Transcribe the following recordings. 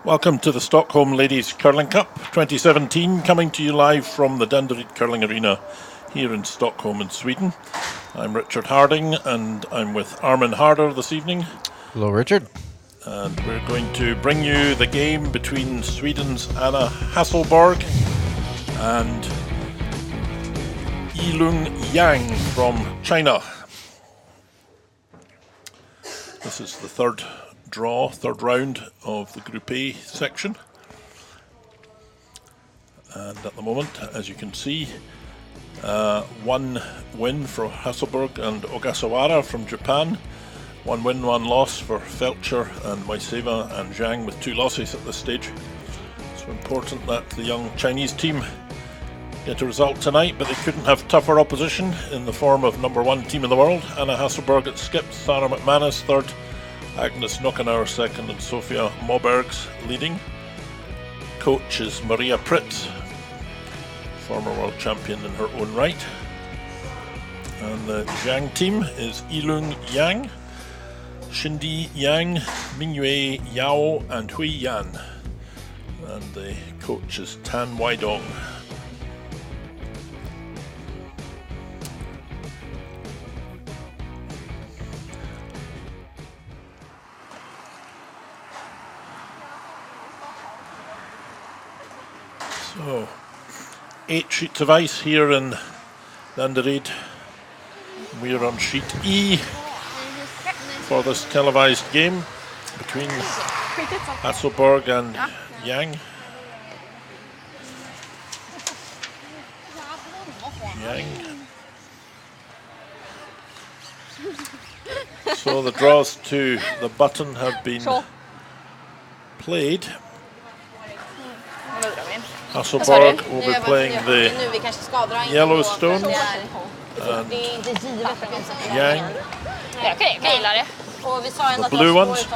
Welcome to the Stockholm Ladies Curling Cup 2017, coming to you live from the Danderyd Curling Arena here in Stockholm in Sweden. I'm Richard Harding and I'm with Armin Harder this evening. Hello, Richard. And we're going to bring you the game between Sweden's Anna Hasselborg and Jiang from China. This is the third round of the Group A section. And at the moment, as you can see, one win for Hasselborg and Ogasawara from Japan. One win, one loss for Felcher and Moiseva and Jiang with 2 losses at this stage. So important that the young Chinese team get a result tonight, but they couldn't have tougher opposition in the form of #1 team in the world. Anna Hasselborg at skip, Sarah McManus third, Agnes Nockenauer second, and Sofia Mobergs leading. Coach is Maria Pritz, former world champion in her own right. And the Jiang team is Yilong Yang, Xindi Yang, Mingyue Yao, and Hui Yan. And the coach is Tan Weidong. So, 8 sheets of ice here in Danderyd. We are on sheet E for this televised game between Hasselborg and Jiang. So the draws to the button have been played. Hasselborg will be playing the Yellowstone and Jiang the blue ones. You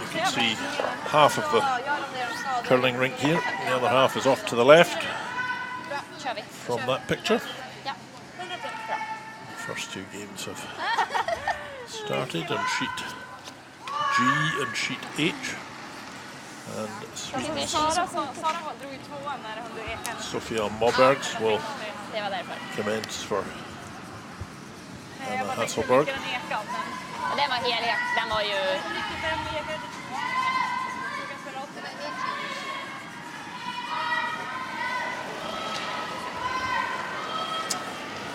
can see half of the curling rink here, the other half is off to the left from that picture. First 2 games have started on sheet G and sheet H, and Sweden's Sofia Mobergs will commence for Anna Hasselborg.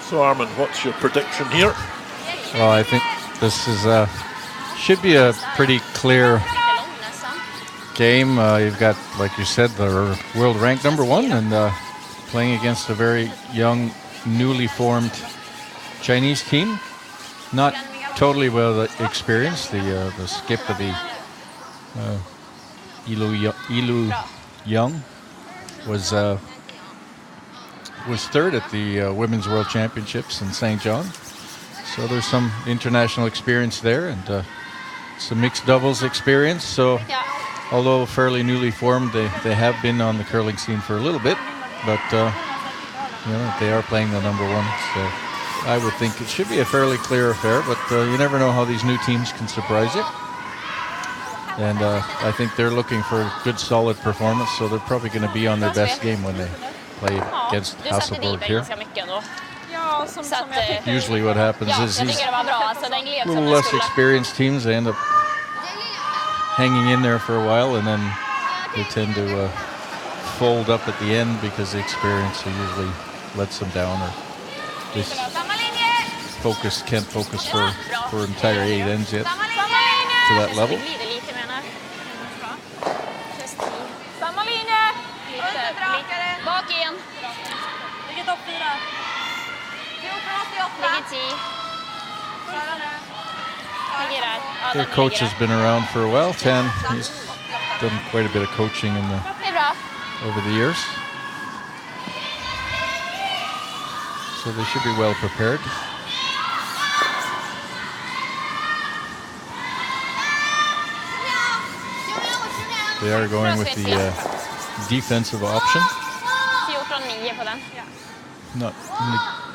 So Armin, what's your prediction here? Well, I think this is should be a pretty clear game. You've got, like you said, the world ranked #1 and playing against a very young, newly formed Chinese team. Not totally well experienced. The skip of the Yilong was third at the Women's World Championships in St. John. So there's some international experience there and some mixed doubles experience. So although fairly newly formed, they have been on the curling scene for a little bit, but they are playing the #1. So I would think it should be a fairly clear affair, but you never know how these new teams can surprise you. And I think they're looking for a good, solid performance, so they're probably going to be on their best game when they play against Hasselborg here. Usually what happens is these little less experienced teams, they end up hanging in there for a while and then they tend to fold up at the end because the experience usually lets them down, or they can't focus for entire 8 ends yet to that level. Their coach has been around for a while. Tan, he's done quite a bit of coaching over the years. So they should be well prepared. They are going with the defensive option. not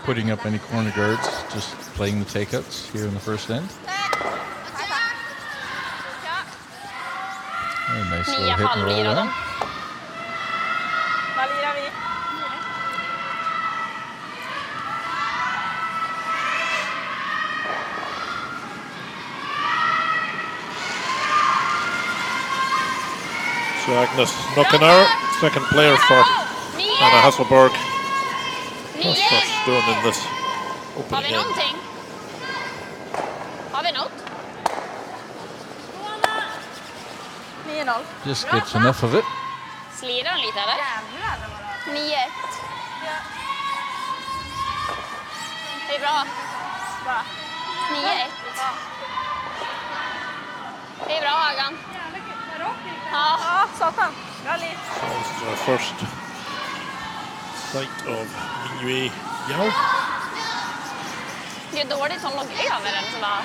putting up any corner guards, just playing the takeouts here in the first end. A nice little hit and roll there. So Agnes Nockener, second player for Anna Hasselborg. First stone in this opening end. Har vi något? 9-0. Just gets enough of it. Slirar den lite eller? 9-1. Det är bra. 9-1. Det är bra Hagan. Ja, satan. This is our first sight of Mingyue Jiang. Det är dåligt hon låg över den så bara...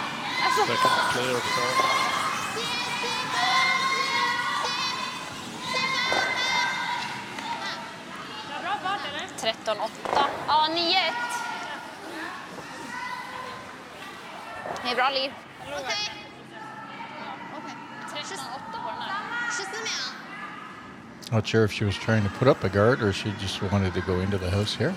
Second player for 13-8. Ja, 9-1. Det är bra liv. Okej. 13-8 på den här. Not sure if she was trying to put up a guard or she just wanted to go into the house here.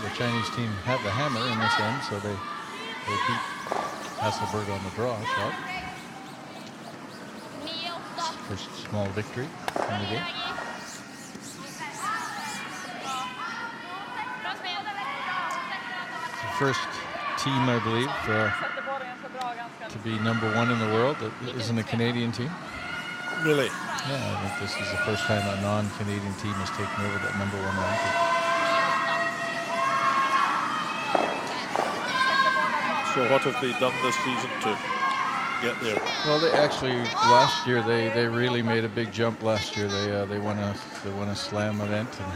The Chinese team have the hammer in this end, so they beat Hasselborg on the draw shot. First small victory in the game. The first team, I believe, to be #1 in the world that isn't a Canadian team. Really? Yeah, I think this is the first time a non-Canadian team has taken over that #1 ranking. So what have they done this season to get there? Well, they actually last year they really made a big jump. Last year they won a slam event and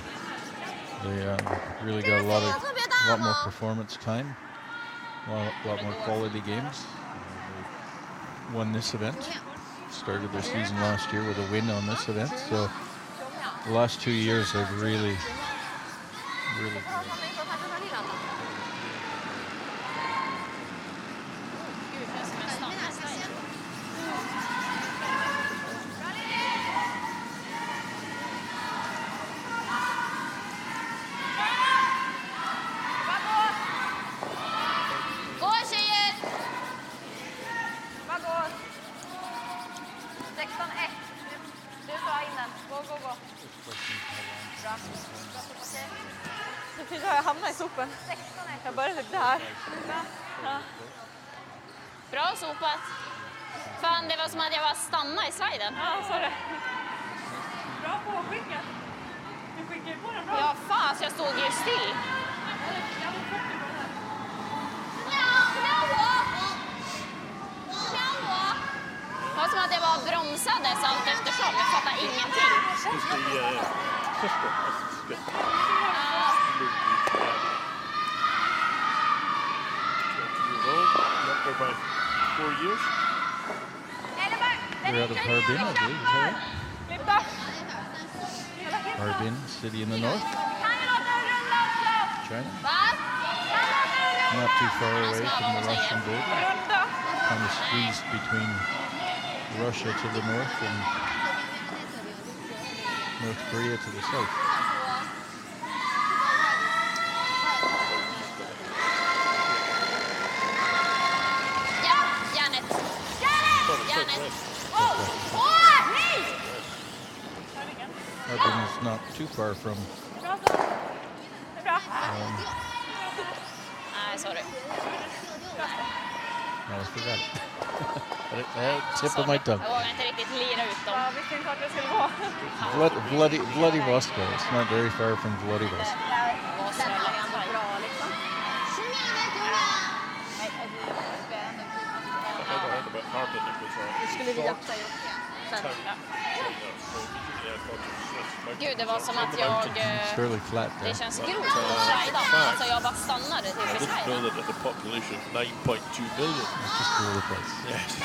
they really got a lot more performance time, a lot more quality games. They won this event. Started their season last year with a win on this event. So the last 2 years they've really. Jag hamnar i sopen. Jag började typ där. Ja. Bra sopat. Fan, det var som att jag var stanna i sliden. Ja, så det. Bra på att skicka. Du skickar ju på den bra. Ja, fan, så jag stod ju still. Det var som att jag bara bromsades allt eftersom. Jag fattar ingenting. By 4 years. They're out of Harbin, I believe. Is that right? Harbin, city in the north. China. Not too far away from the Russian border. Kind of squeezed between Russia to the north and North Korea to the south. Harbin is not too far from. Sorry. I forgot. Tip of my tongue. Jag vågar inte riktigt lira ut dem. Jag visste inte att det skulle gå. Vladivostok. It's not very far from Vladivostok. Det skulle vi också gjort. Gud, det var som att jag... It's fairly flat there. Det känns grovt att slida. Alltså jag bara stannade till I vid didn't know sliden. that the population of 9.2 million. It's just all over the place. Yes.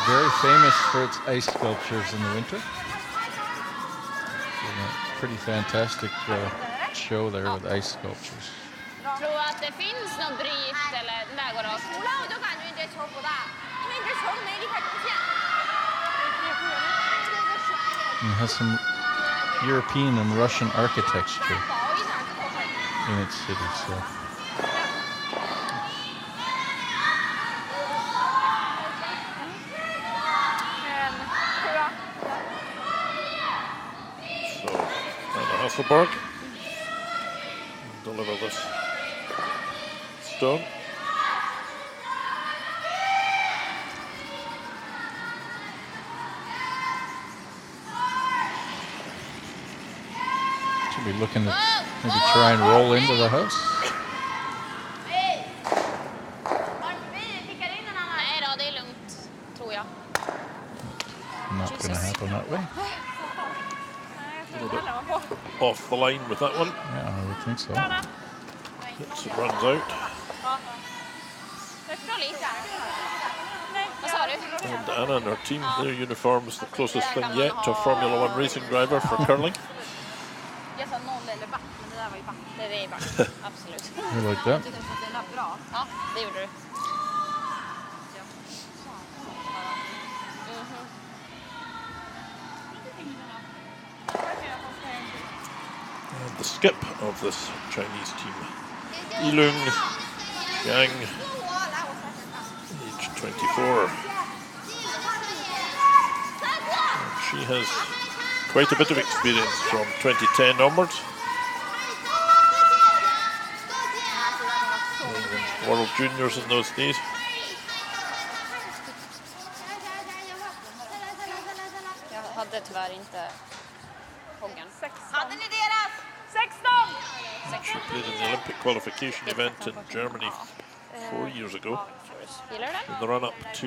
Very famous for its ice sculptures in the winter. So, pretty fantastic show there with ice sculptures. Tror du att det finns någon bryt eller där går det att... And it has some European and Russian architecture in its city. So. Hasselborg deliver this stone. Should be looking to maybe try and roll into the house. Nej då, det är lugnt, tror jag. Not going to happen that way. Off the line with that one. Yeah, I would think so. It runs out. Vad sa du? And Anna and her team, their uniform is the closest thing yet to a Formula 1 racing driver for curling. Jag sa noll eller back, men det där var ju back. Det är back, absolut. You like that? Det är bra. Ja, det gjorde du. And the skip of this Chinese team, Jiang, age 24. And she has quite a bit of experience from 2010 onwards. World Juniors in those days. Jag hade tyvärr inte hoggen. Hade ni deras? 16! She played in the Olympic qualification event in Germany 4 years ago. Gillar du det? In the run-up to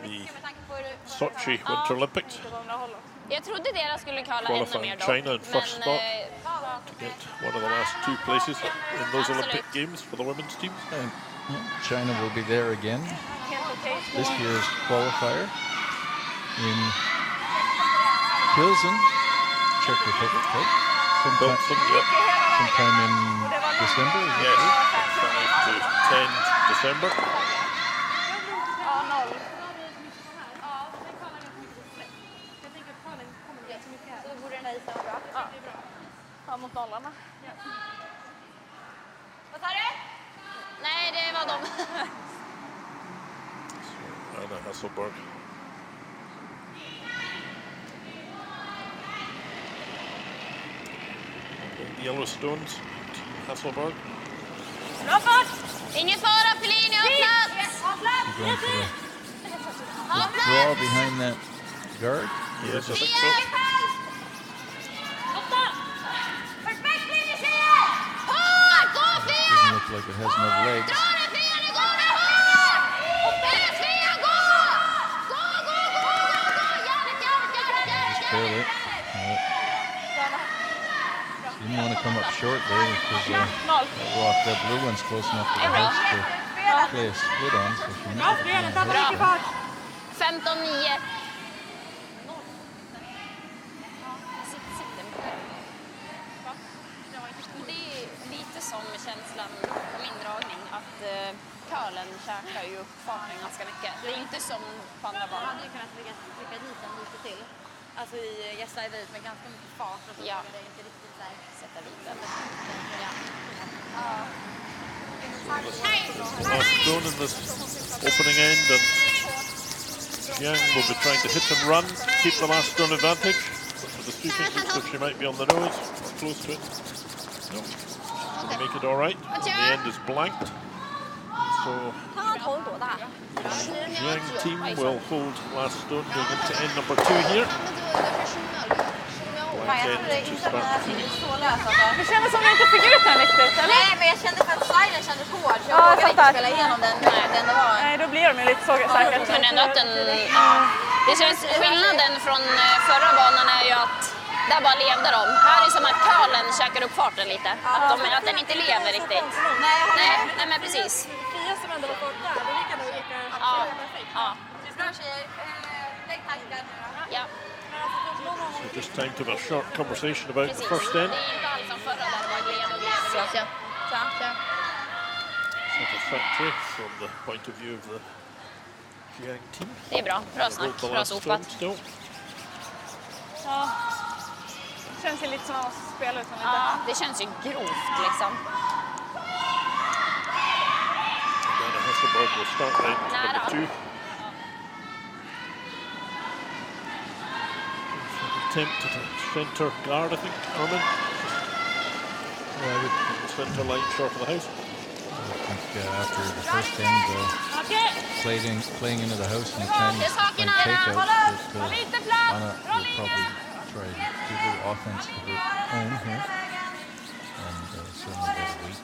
the Sochi Winter Olympics. Jag trodde deras skulle kvala ännu mer Qualifying då. China in first spot to get one of the last 2 places in those Olympic Games for the women's team. And China will be there again. This year's qualifier in Pilsen, Czech Republic. Right? Pilsen, yep. Sometime in December. Is Yes, it? 5 to 10 December. Ja, noll. Så borde den här isen vara bra. Ja, mot nollarna. Vad sa du? Nej, det var de. Anna Hasselborg. Yellowstones, Team Hasselborg. Bra fart! Ingen fara, Pelin, jag har plats! Going for the draw behind that guard. Yes, I think so. Perfekt linje, tjejer! Hårt! Gå, Fia! Doesn't look like it has no legs. Dra den, Fia, det går med hårt! Fia, gå! Gå! Järnet! Barely. Didn't want to come up short there because that blue one's close enough to the house to play a split on. So she might be on the house. 15-9. Det är lite som känslan på min dragning att curlen käkar ju upp farten ganska mycket. Det är inte som på andra banor. Man hade ju kunnat trycka dit den lite till. Alltså i gästa dit med ganska mycket fart och så Ja. det är inte riktigt där. Sätta dit den. The last stone in this opening end, and Jiang will be trying to hit and run, keep the last stone advantage. But with the streaking, looks as if she might be on the nose, or close to it. No, she's going to make it all right. And the end is blanked. So Jiang team will hold last stone going into end number 2 here. Fan, jag trodde Just inte att about det skulle så lösat. Det kändes som jag inte fick ut den riktigt, eller? Nej, men jag kände för att siren kändes hård. Så Ja, jag jag vågade inte fattar. spela igenom den det var. Nej, då blir de ju lite så säkert. Men ändå att den... Det känns, skillnaden från förra banan är ju att där bara levde de. Här är det som att curlen käkar upp farten lite. Att den inte lever riktigt. Nej, men precis. Fia som ändå var kort där, då gick han nog lika perfekt. Ja. Bra tjejer. Lägg tankar nu då. Ja. So just time to have a short conversation about the first end. Det är inte alls som förra där det var gled och gled. Satisfactory from the point of view of the Jiang team. Det är bra. Bra snack. Bra sopat. Still. Ja. Det känns ju lite som att spela utan lite. Ja, det känns ju grovt liksom. Then Hasselborg will start line Nära. number 2. Attempt at a centre guard, I think, Armin. The centre line short of the house. I think after the first end, playing into the house and Chinese playing takeout, Anna will probably try to do a little offense of her own here. And certainly that weight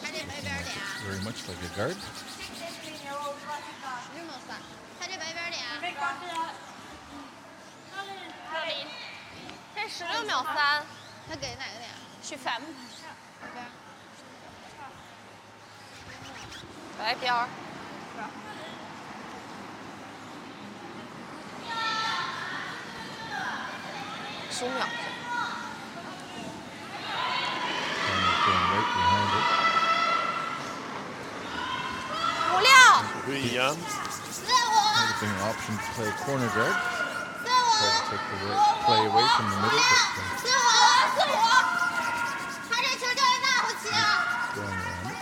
looking very much like a guard. Det är 16,3. 25. Right, ja. Going right behind it. Jiang. Might have been an option to play corner guard. Try to take the play away from the middle, but going around it.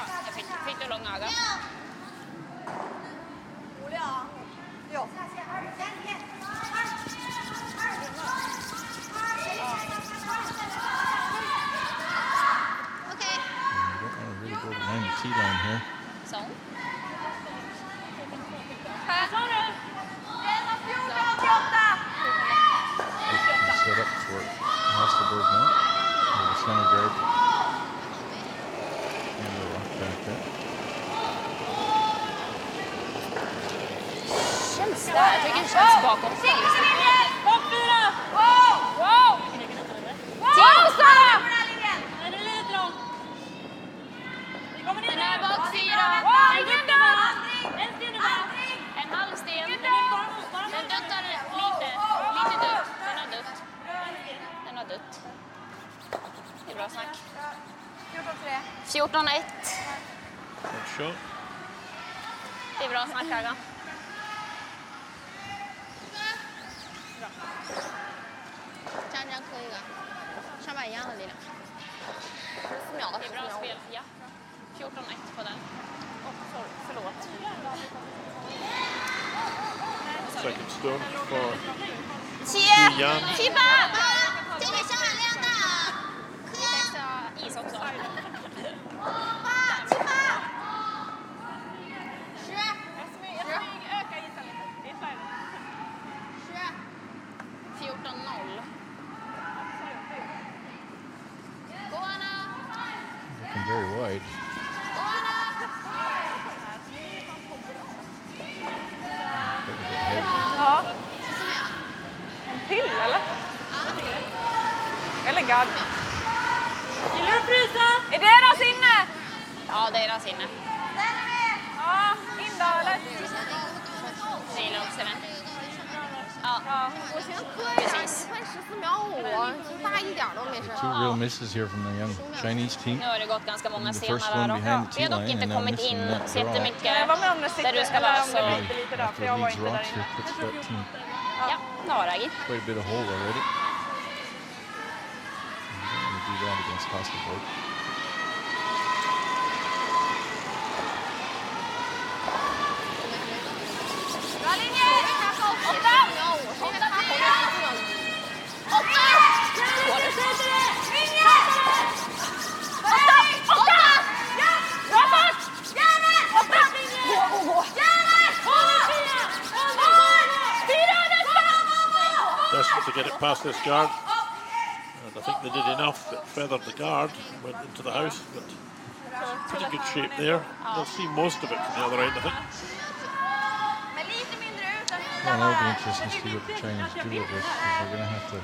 Fick du långa ögon? And you don't want to really go behind the tee line here. Så. Set up for Hasselborg now. The center guard. And the rock back there. Känns där. Jag tycker det känns bakom. Den är bak 4. En halv sten. Den duttar lite. Lite dutt. Den har dutt. Den har dutt. Det är bra snack. 14-1. Good shot. Det är bra snack, Haga. Det är bra spel. Ja. 14-1 på den. Förlåt. Second stone for 7 Jiang. 7把这个小碗亮的 Is också. 7把 14-0. Looking very wide. Quite a bit heavy. Ja. En till, eller? Eller guard. Gillar du frysa? Är det deras inne? Ja, deras inne. Ja, in då, eller? Det gillar också den. Ja, Ja. precis. Two real misses here from the young Chinese team. Nu har det gått ganska många The stenar first här one då. behind the Vi har tee dock line inte and now kommit missing in that så draw. jättemycket Jag var med om det sitter, där du ska eller vara om det så... biter lite där, för After jag var Leeds inte där rocks here, inne. puts that team Ja, Naragi. quite a bit of hole already. And don't want to do that against Hasselborg. Bra linje! 8! Desperate to get it past this guard. And I think they did enough. It feathered the guard, went into the house, but pretty good shape there. They'll see most of it from the other end, I think. Well, that'll be interesting to see what the Chinese do with this. They're going to have to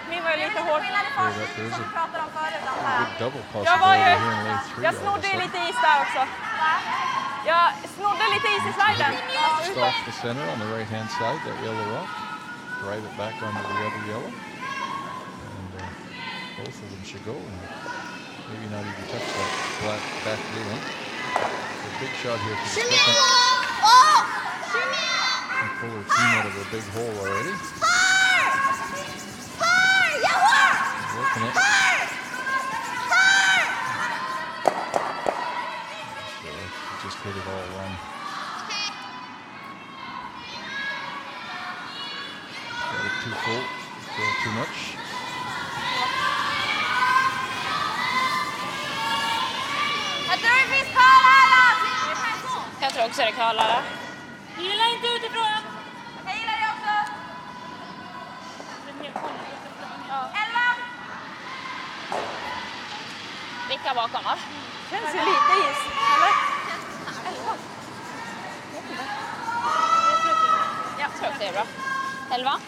Min var ju lite hård. clear that. There's a good double possibility here in lane 3. Jag snodde ju lite is där också. Jag snodde lite is i sliden. Just off the center on the right-hand side, that yellow rock. Drive it back onto the other yellow. And both of them should go. And maybe not even touch that flat back blue one. A big shot here for the second. And Fuller team out of a big hole already. Working it. So just hit it all wrong. Got it too full, still too much. Jag tror också det är kalare. Gilla inte utifrån. Jag gillar det också. 11. Vicka bakom, va? Känns ju lite is, eller? Jag tror också det är bra. 11.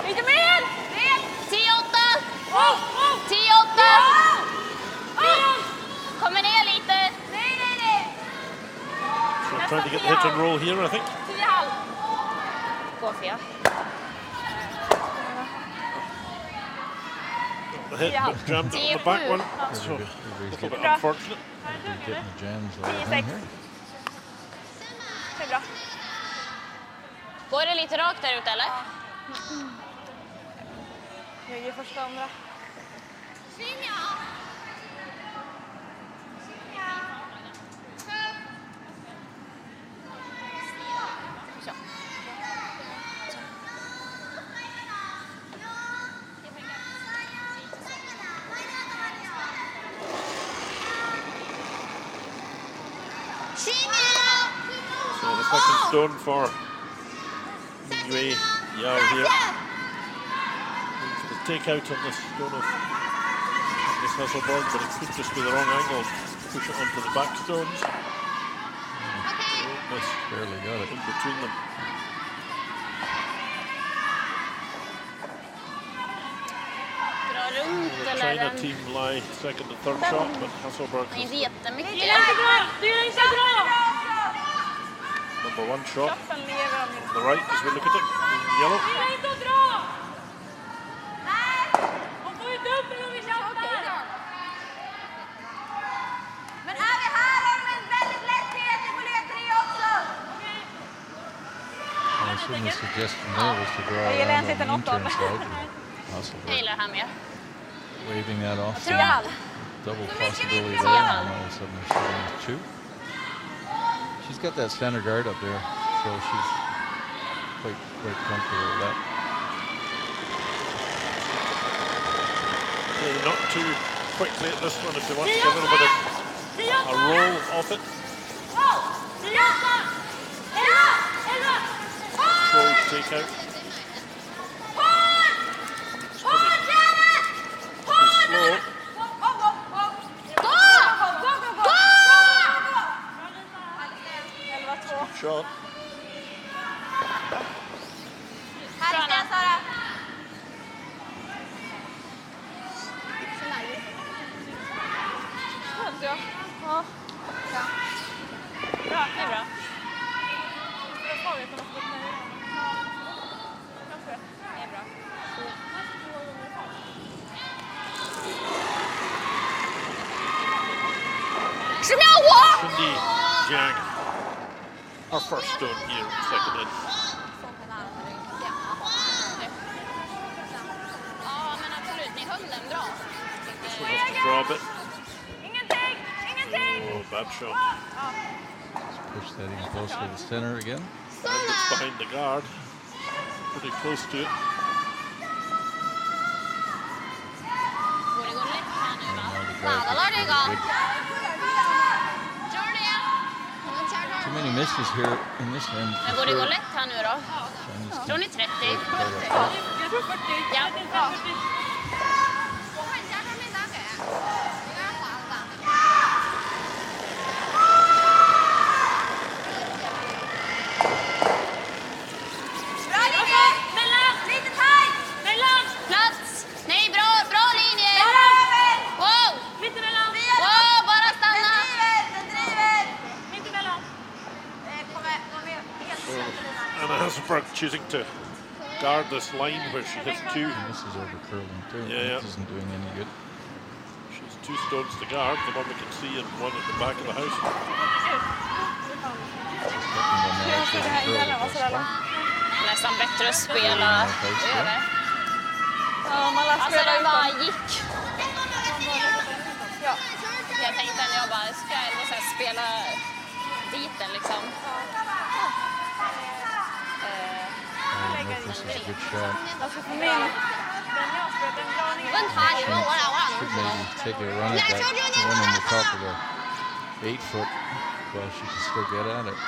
Lite mer! 10-8! 10-8! Kommer ner lite. So trying to get the hit and roll here, I think. 10,5. Gå för. The hit but jammed on the back one. So a little bit unfortunate. Getting the jams all in here. Det är bra. Går det lite rakt där ute, eller? Jag ger första andra. Så. So the second stone for Yue Yao here. For the takeout on this stone of this Hasselborg, but it could just be the wrong angle. Push it onto the back stones. Miss Barely got it. in between them. Dra runt The eller China en... team lie second and third shot, but Hasselborg Inte has jättemycket. Du gillar inte bra! number one shot. Kroppen lever om On the right as we look at it, in yellow. Du gillar inte att dra! Hon får ju dubbel om vi tjaftar! Men är vi här har de en väldigt lätt PT på led 3 också. I assume the suggestion there was to draw Jag gillar around ens on the inte något av intern det. side. Jag Hasselborg gillar det här med. waving that off. Tror jag. Double possibility there, and all of a sudden they're shooting with 2. She's got that center guard up there, so she's quite comfortable with that. Yeah, not too quickly at this one if they want to get a little bit of a roll off it. Controlled takeout. Slow. Shot. Här är Sten, Sara. Skönt, ja. Ja. Bra, det är bra. Jag får veta något gott nu. Kanske. Det är bra. Cindy Jiang. Our first stone here, second in. Ja, men absolut. Ni höll den bra. So has to draw a bit. Ingenting! Ingenting! Oh, bad shot. Let's push that in close to the center again. And it's behind the guard. Pretty close to it. Borde gå lätt här nu, va? Now the guard gets pretty big. too many misses here in this end. Men borde det gå lätt här nu då? Tror ni 30? Jag tror 40. Ja. Plats! Nej, bra linje! Wow! Mittemellan! Wow, bara stanna! Mittemellan! Anna Hasselborg choosing to guard this line where she has two. This is over curling too. Yeah. This isn't doing any good. She has two stones to guard, the one we can see and one at the back of the house. Nästan bättre att spela över. Ja, man lär Alltså spela den utan. bara gick. Ja. Jag tänkte att jag bara ska ändå så här spela dit den liksom. This is a good shot. Alltså för min... Should maybe take a run at that one on the top of the 8-foot. Well, she can still get at it.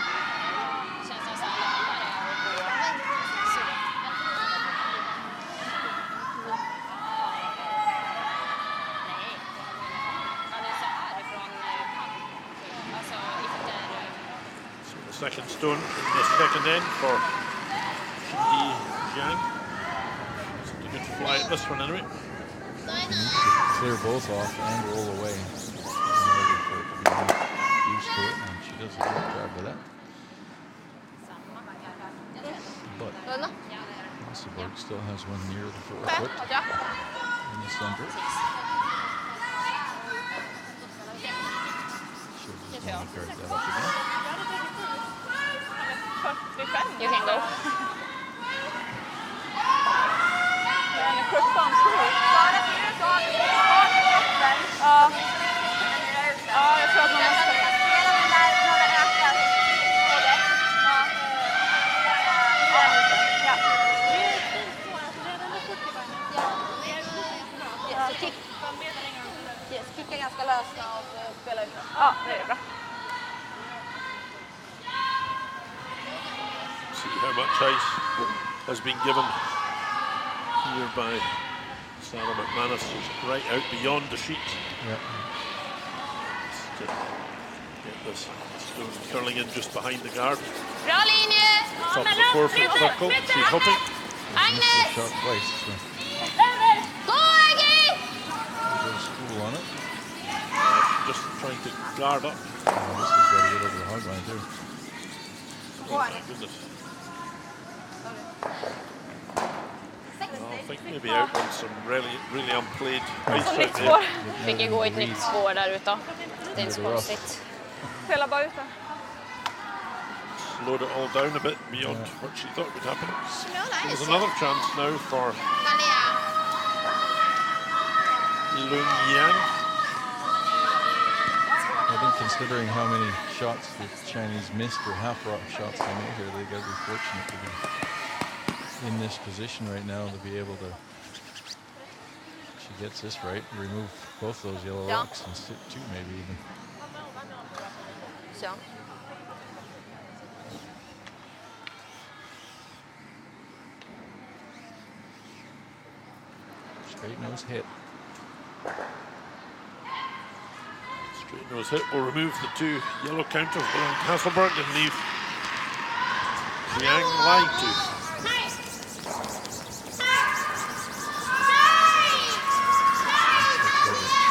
Känns som så här lampare. Nej. Ja, det är så härifrån kant. Alltså efter... So the second stone in the second end for Jiang. So a good fly at this one anyway. Needs to clear both off and roll away in order for it to be used to it, and she does a good job of that. But Hasselborg still has one near the 4-foot in the center. She'll just want to guard that up again. You can go. Den är 17. Ja. Ja, jag tror att man måste... Kicka ganska löst och spela ut. Ja, det är bra. See how much ice has been given here by Sarah McManus. She's right out beyond the sheet. Yeah. To get this stone curling in just behind the guard. Bra linje! Top of the 4-foot circle. She's hoping. Missed the Agnes! shot twice. So Gå Aggie! there's a school on it. Just trying to guard up. Oh, this is got to get over the hog line too. Oh my goodness. I think maybe out on some really unplayed ice Som right nytt there. spår. Fick ju gå i ett nytt spår där ute. Det är inte så konstigt. Spela bara ute. Slowed it all down a bit beyond what she thought would happen. There's another chance now for Jiang. I think considering how many shots the Chinese missed or half shots they made here, they got to be fortunate to be in this position right now to be able to, if she gets this right, remove both those yellow rocks and sit two maybe even. Så. Straight nose hit. Straight nose hit will remove the two yellow counters belonging to Hasselborg and leave Jiang line to.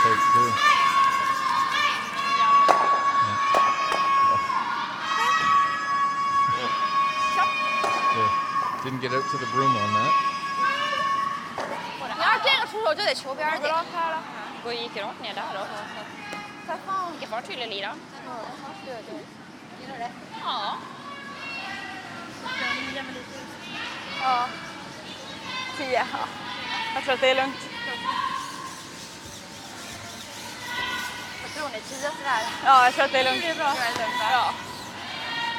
Tight too. Yeah. Didn't get out to the broom on that. 我就得球边儿点。 Gå gick rakt ner där då. Vilken fart ville lira? Gillar det? Ja. Ja. 10. Ja. Jag tror att det är lugnt. Vad tror ni? 10 sådär? Ja, jag tror att det är lugnt. Det är bra. Ja.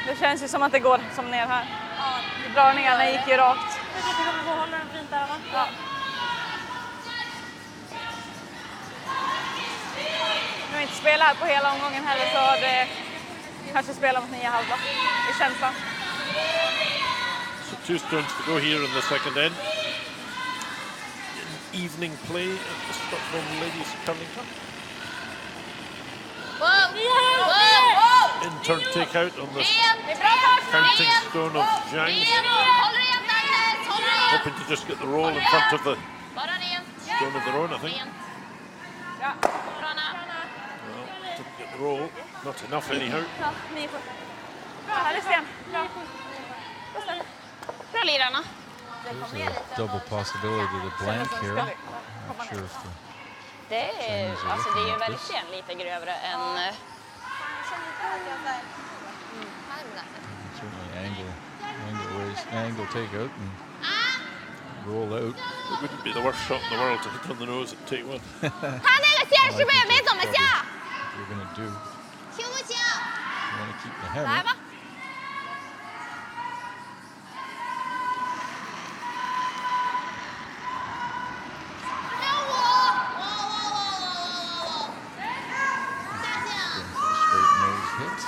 Det känns ju som att det går som ner här. Dragningarna gick ju rakt. Jag tror att vi kommer få hålla den fint där, va? Ja. Nu har inte spelat här på hela omgången heller, så det kanske spela mot 9,5 i känslan. So 2 stones to go here in the second end. Evening play at the Stockholm Ladies Curling Cup. In turn take out on the counting stone of Jiang. Hoping to just get the roll in front of the stone of their own, I think. Well, didn't get the roll. Not enough anyhow. Bra lirarna. There's a double possibility to the blank here. Not sure if Det är, alltså det är ju verkligen lite grövre än... certainly angle take out and roll out. It wouldn't be the worst shot in the world to hit on the nose and take one. You're gonna do. You want to keep the hammer. Straight nose hit.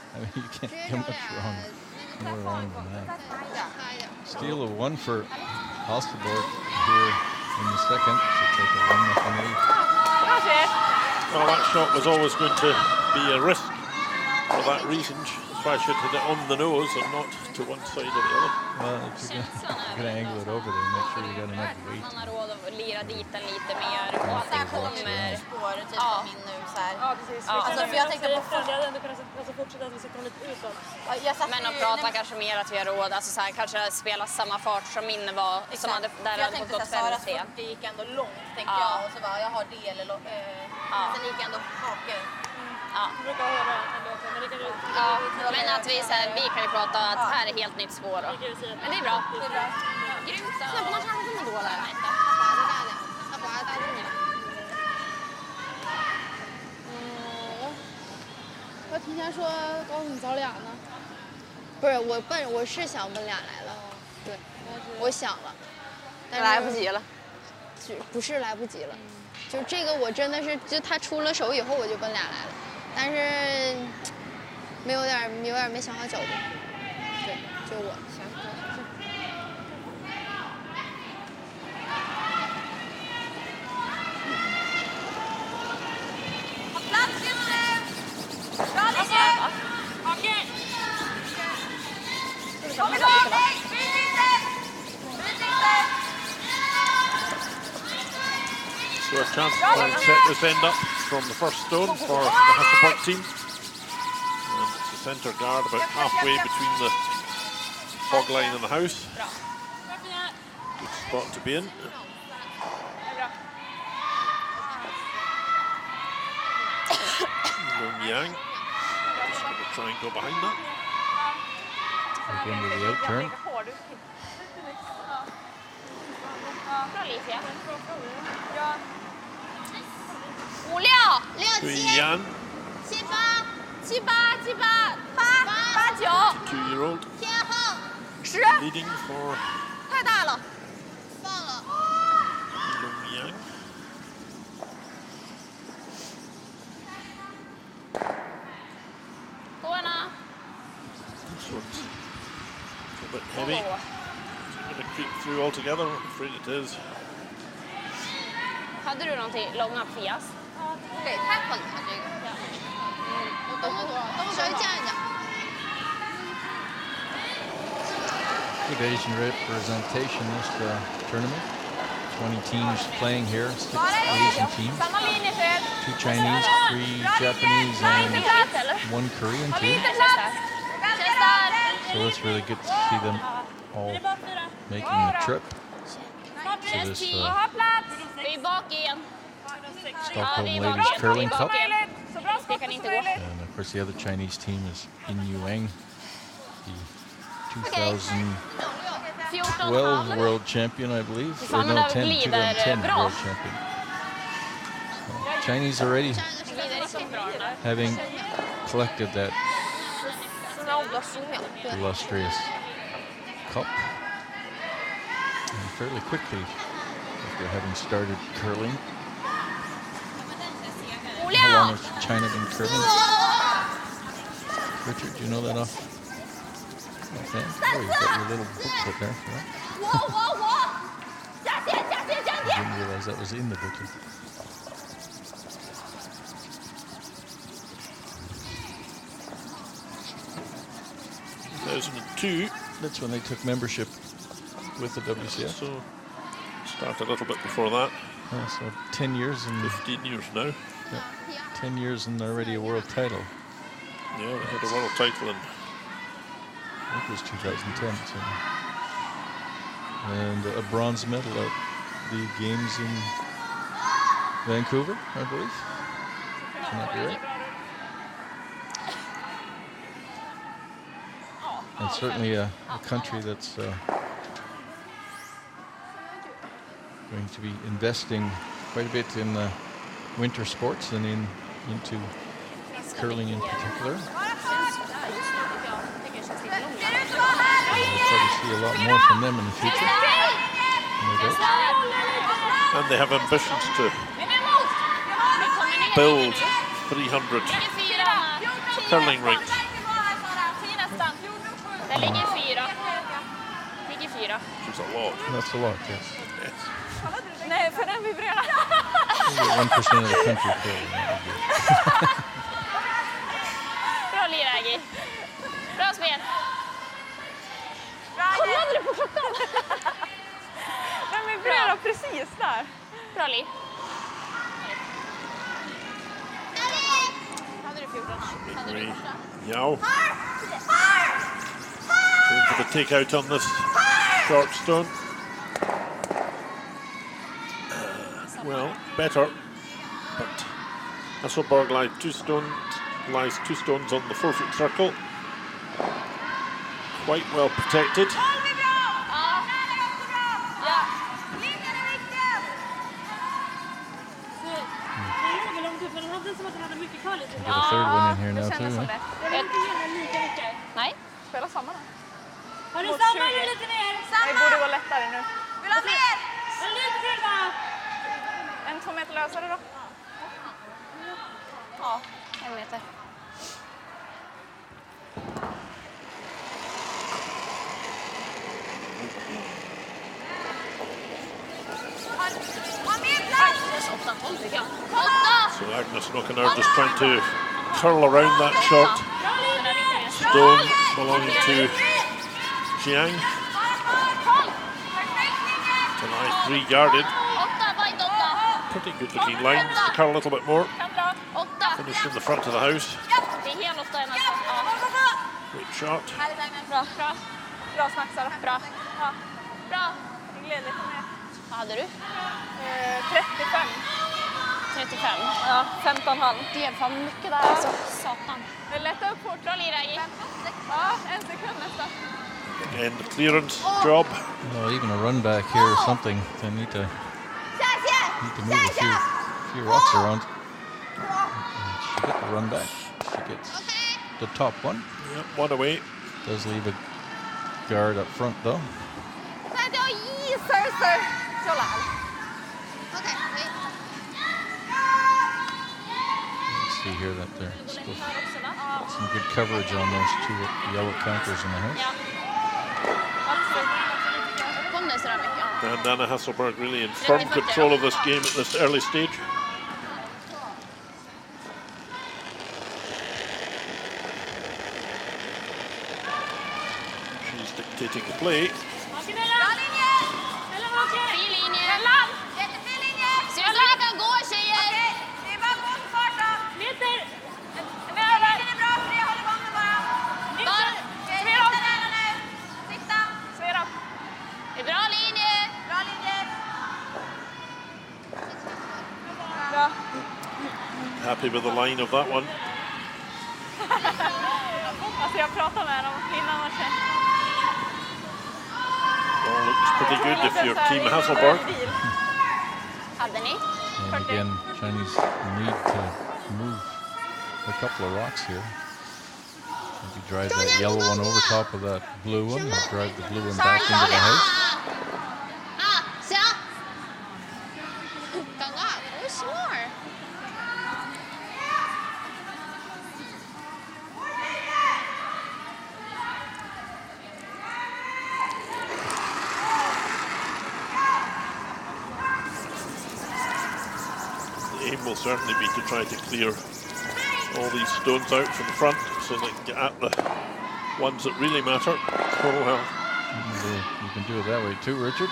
I mean, you can't get much more wrong than that. Steal of 1 for Hasselborg here in the second. She'll take a 1-0 lead. Well, that shot was always going to be a risk for that reason. That's why I should hit it on the nose and not to one side or the other. Well, if you're going to angle it over there, make sure you got enough weight. Man har råd att lira dit den lite mer och att det kommer... Spåret typ på min nu så här. Ja, precis. Alltså, för jag tänkte på Jag hade ändå kunnat fortsätta att vi sitter lite utåt. Men att prata kanske mer att vi har råd, alltså så här, kanske spela samma fart som min var, som hade, där jag hade tänkte gått att Saras 50. 40 gick ändå långt tänkte jag och så bara jag har det eller sen gick ändå haken. Ja. Jag brukar höra ändå också, men det kan du... Ja, men att vi, så här, vi kan ju prata att här är helt nytt spår då. Men det är bra. Det är bra. Grymt då. Snabbt, man kan inte gå där.我提前说告诉你早俩呢，不是我是想奔俩来了，对，我想了，但是来不及了，不是来不及了，就这个我真的是就他出了手以后我就奔俩来了，但是有点没想好角度，对，就我想。So a chance to try and set this end up from the first stone for the Hasselborg team. And it's the centre guard about halfway between the fog line and the house. Good spot to be in. Jiang just going to try and go behind that. Back into the out turn. To Jiang, 2-year-old, leading for Jiang. This one's a bit heavy. Is it going to creep through altogether? I'm afraid it is. Hade du någonting långa Fias? Okej, här kollar jag det. De är稍微降一降。 Good Asian representation this tournament. 20 teams playing here, 6 Asian teams, 2 Chinese, 3 Japanese, and 1 Korean team. So it's really good to see them all making the trip to this Stockholm Ladies Curling Cup. And of course the other Chinese team is in Jiang, the 2012 world champion, I believe. Or no, 2010 world champion. So Chinese already having collected that illustrious Cup. And fairly quickly after having started curling. How long has China been curling? Richard, do you know that off? Okay. Oh, you've got your little booklet there for that. I didn't realize that was in the booklet. 2002. That's when they took membership with the WCF. So started a little bit before that. Yeah, so 10 years and 15 years now. yeah, 10 years and already a world title. Yeah, we had a world title in I think it was 2010. So. And a bronze medal at the games in Vancouver, I believe. Can that be right? And certainly a country that's going to be investing quite a bit in winter sports and into curling in particular. We'll probably see a lot more from them in the future. No doubt. and they have ambitions to build 300 curling rinks. Det ligger fyra. Ligger fyra. Which is a lot. That's a lot, yes. Yes. Nej, för den vibrerar. 1% of the country curling. Bra Liragi. Bra spel. Kollade du på klockan? Den vibrerar precis där. Bra Li. Hade du 14? Hade du korta? Jiang. Going for the takeout on this short stone. Well, better, but Hasselborg lies two stones on the 4-foot circle. Quite well protected. Get a third one in here now too, huh? Nej. Spela samma då. Har du samma eller lite mer? Det borde gå lättare nu. Vill ha mer? Lite till va? 1-2 meter lösare då. Ja, 1 meter. Ha mer plats! So Agnes Knockener just trying to curl around that short stone belonging to Jiang. Tonight 3 guarded. Pretty good looking lines. Curl a little bit more. Finished in the front of the house. Det är hel 8 nästan. Great shot. Bra. Bra snack Sara. Bra. Ja. Bra. Jag gled lite mer. Vad hade du? 35. 35. Ja, 15,5. Det är fan mycket där alltså. Satan. Det lättar upp fort. Bra Liragi. Ja, 1 sekund nästan. Again, the clearance job. Well, even a run back here or something. They need to move a few rocks around. She got the run back. She gets the top one. Yep, one away. Does leave a guard up front though. See here that there's some good coverage on those 2 yellow counters in the house. Kom det sådär mycket? Ja. And Anna Hasselborg really in firm control of this game at this early stage. She's dictating the play. Fin linje. Se vad det kan gå tjejer. Det är bara att gå på fart då. Meter! Det är bra för det håller gången bara. Sikta. Svera. Det är bra linje. Bra linje. Bra. Happy with the line of that one. Alltså jag pratade med dem innan matchen. All looks pretty good if you're Team Hasselborg. Hade ni? And again, Chinese need to move a couple of rocks here. Maybe drive that yellow one over top of that blue one, or drive the blue one back into the house. 行，尴尬，我什么玩意儿？ The aim will certainly be to try to clear all these stones out from the front so they can get at the ones that really matter. Oh well. You can do it that way too, Richard.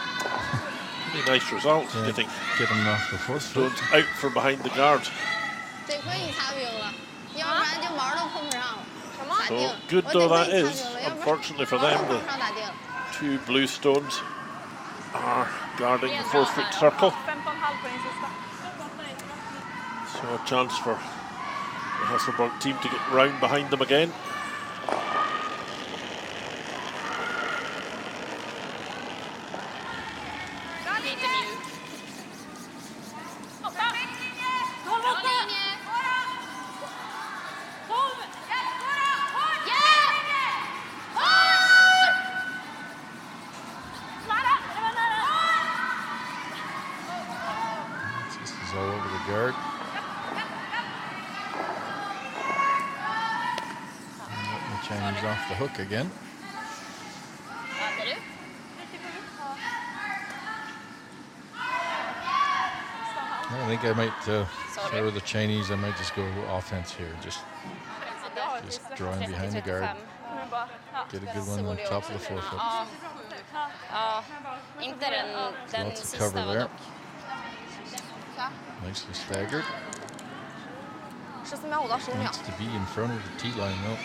Pretty nice result. Yeah, Getting get them off the fourth foot. stones out from behind the guard. 得亏你擦冰了，要不然就毛都碰不上了。什么？ So good though that is, unfortunately for them, the 2 blue stones are guarding the 4-foot circle. 15,5 på din sista. So a chance for the Hasselborg team to get round behind them again. Lite mjuk. This is all over the guard. And letting the Chinese off the hook again. Hade du? I think I might, if I were the Chinese, I might just go offense here. Just draw him behind the guard. Get a good one on top of the 4-foot. Ja, inte den Lots of sista cover var there. dock. Nicely staggered. 14秒5到15秒。 Needs to be in front of the tee line though.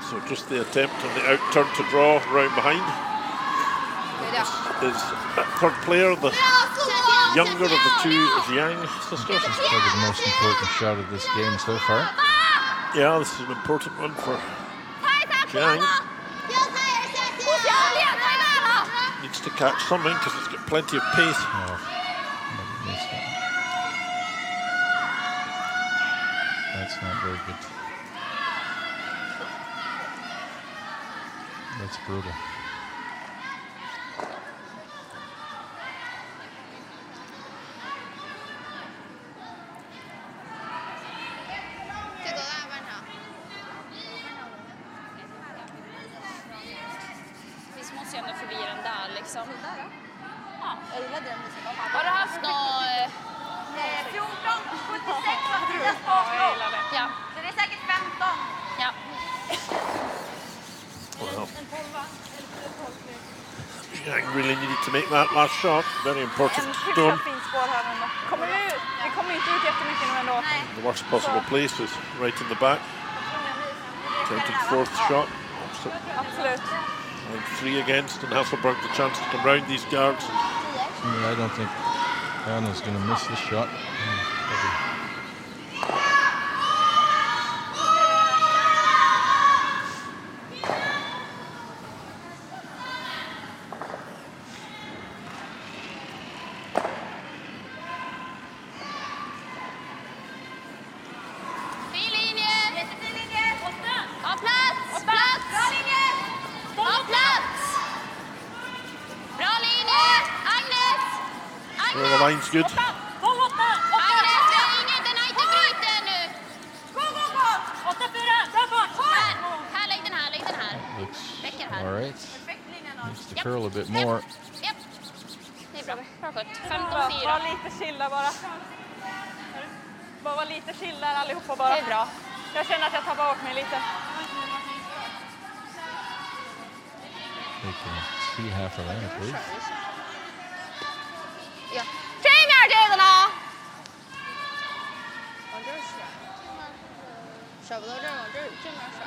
So just the attempt on the out turn to draw round behind. Is that third player, the younger of the 2 Jiang sisters. This is probably the most important shot of this game so far. Yeah, this is an important one for Jiang. Needs to catch something because it's got plenty of pace. Oh, maybe missed that. That's not very good. That's brutal. Vi måste ju ändå förbi den där liksom. Ja. Jag gillade den musiken. Har du haft något... 14, 76 var Mattias baklåg. Ja. Så det är säkert 15. Ja. Well, Jiang really needed to make that last shot. Very important En stone. hyfsat fint spår här ändå. Kommer du ut? Vi kommer inte ut jättemycket nu ändå. The worst possible place is right in the back. Attempted 4th shot. So, Absolut. and 3 against, and Hasselborg the chance to come round these guards. Yeah, I don't think Anna's going to miss this shot. Probably. Fin linje! Ha plats! Plats! Ha plats! Bra linje! Agnes! Well, the line's good. Agnes, vi har ingen, den har inte brutit ännu. Här, lägg den här, lägg den här. Väcker här. All right. Needs to curl a bit more. Japp. Det är bra. Bra skött. Var 15-4. lite chilla bara. Bara vara lite chill där allihopa bara. Det är bra. Jag känner att jag tappar bort mig lite. We can see half of that, I believe. Ja，这面这个呢？往这儿甩，甩不到这儿，往这儿这面甩。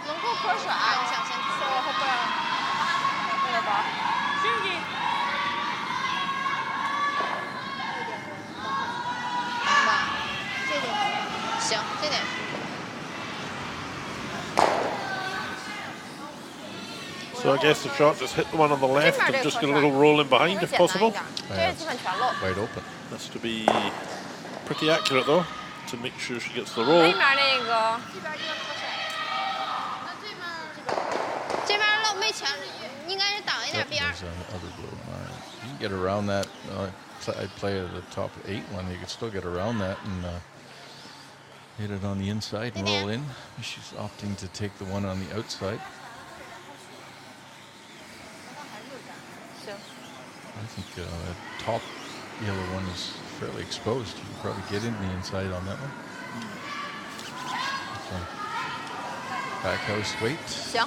能够可甩，你想先 Så hoppar jag. Jag bara. 20. 能吧？这点行，这点。 So I guess the shot just hit the one on the left and just get a little roll in behind if possible. Det är基本全落。 Wide open. Has to be pretty accurate though. to make sure she gets the roll. 这边漏没抢，应该是挡一点 Yep, 边儿。 there's another blue. All right. You can get around that. I'd play at the top 8 one. You could still get around that and hit it on the inside and roll in. She's opting to take the one on the outside. I think the top yellow one is fairly exposed. You can probably get in the inside on that one. Okay. Back house weight. 行。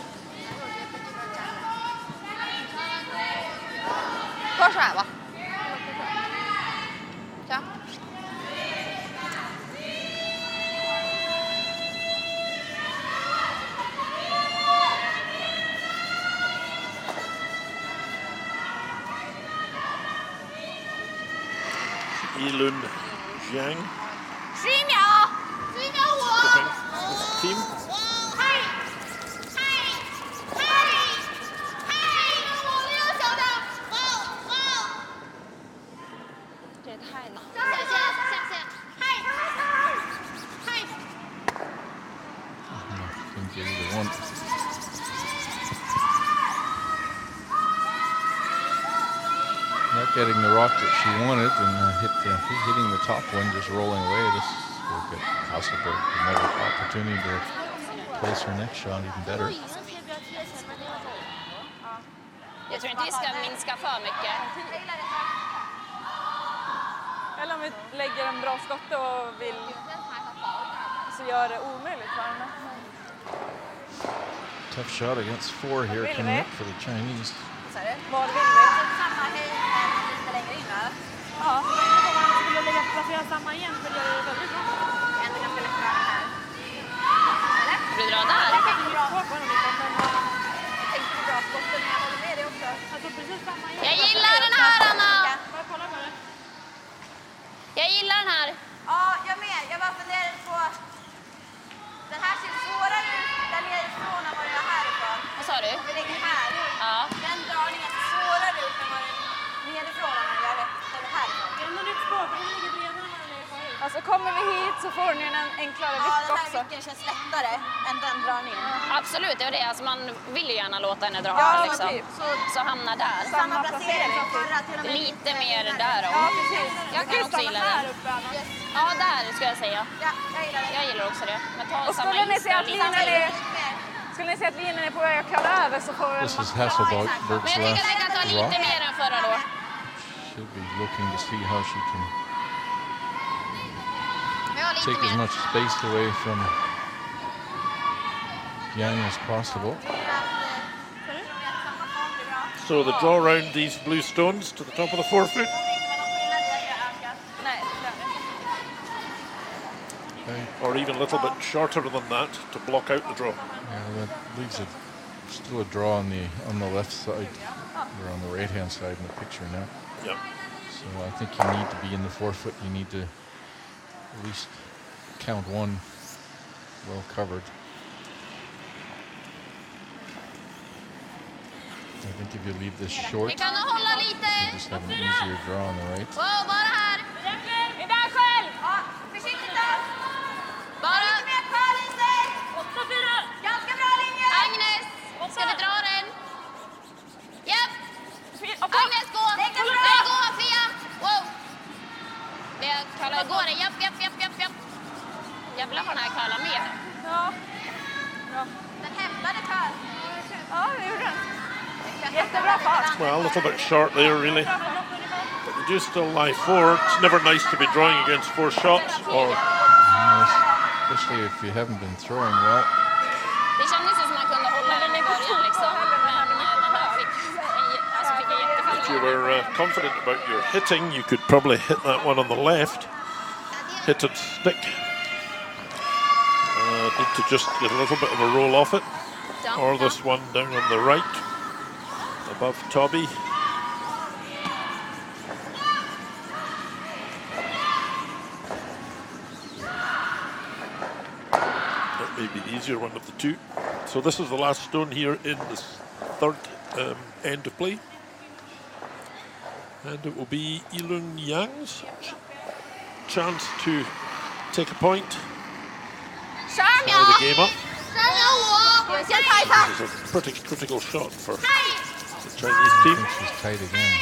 多甩吧。行。Yilun Jiang. 11秒，11秒5。 Team. 这也太难了。下线。 Didn't get either one. Not getting the rock that she wanted, and hitting the top one, just rolling away. This will get Hasselborg another opportunity to place her next shot even better. Jag tror inte vi ska minska för mycket. Eller om vi lägger en bra skott och vill så gör det omöjligt för henne. Tough shot against 4 here coming up for the Chinese. Vad vill vi? Samma höjd lite längre in va? Ja. Skulle lägga placera samma igen för det är väldigt bra. Ändå ganska lätt bra här. Eller? Ska du dra där? Jag tänkte bra skotten men jag tänkte på bra skotten men jag håller med dig också. Alltså precis samma igen. Jag gillar den här, Anna! Bara kolla på det. Jag gillar den här. Ja, jag med. Jag bara funderade på... Den här ser svårare ut där nerifrån än vad den gör härifrån. Vad sa du? Om vi lägger här. Ja. Den dragningen ser svårare ut än vad den nerifrån än vad den gör eller härifrån. Det är ändå nytt spår, för den ligger bredare än vad den är förut. Alltså kommer vi hit så får ni en enklare Ja, vikt den här också. vicken känns lättare än den dragningen. Absolut, det är det. Alltså man vill ju gärna låta henne dra Ja, här men liksom. typ. Så hamna där. Samma placering som förra till och med. Lite mer därom. Ja, precis. Jag kan också gilla här det. uppe, Anna. Ja, där ska jag säga. Ja, jag gillar det. Jag gillar också det. Men ta Och samma skulle ni se insta att lite. linjen är... Skulle ni se att linjen är på väg att kalla över så får vi This is Hasselborg's Men jag tycker att vi kan ta last lite rock. mer än förra då. She'll be looking to see how she can Vi har lite take as mer. much space away from Jiang as possible. So the draw around these blue stones to the top of the forefoot. Nej, Or even a little bit shorter than that to block out the draw. Yeah, that leaves it still a draw on the left side, or on the right hand side in the picture now. Yeah. So I think you need to be in the forefoot. You need to at least count one well covered. I think if you leave this short, Vi kan nog hålla you lite. just have an easier draw on the right. Wow, bara här. Är där själv! Ja, försiktigt då. Bara. Lite mer kvar i sig. 8-4! Ganska bra linje. Agnes, ska vi dra den? Japp. Agnes, gå. Det går bra. Nej, gå, Fia. Wow. Det kallar går det. Japp. Jävlar vad den här kallar med. Ja. Den hämtade kvar. Ja, det gjorde den. Jättebra fart. Well, a little bit short there, really. But they do still lie 4. It's never nice to be drawing against 4 shots. Or Especially if you haven't been throwing well. Det kändes ju som man kunde hålla den i början liksom. Men den där fick en jättefin. if you were confident about your hitting, you could probably hit that one on the left. Hit it stick. Need to just get a little bit of a roll off it. Or this one down on the right, above Toby. That may be the easier one of the two. So this is the last stone here in this third end of play. And it will be Ilun Yang's chance to take a point. 12秒 Tie the game up. ，12.5，你们先猜一猜。 This is a pretty critical shot for the Chinese I team. think she's tight again.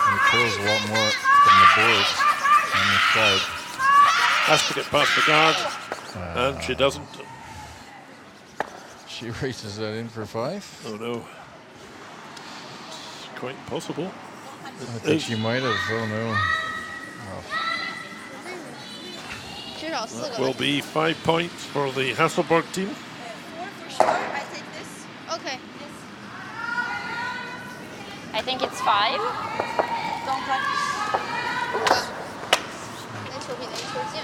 And it throws a lot more from the boards on this side. Has to get past the guard, and she doesn't. She races that in for 5. Oh no. It's quite possible. I think she might have. Oh no. That will be 5 points for the Hasselborg team. 4 for sure. I take this. OK， I think it's 5. Don't touch. 那球比那球近。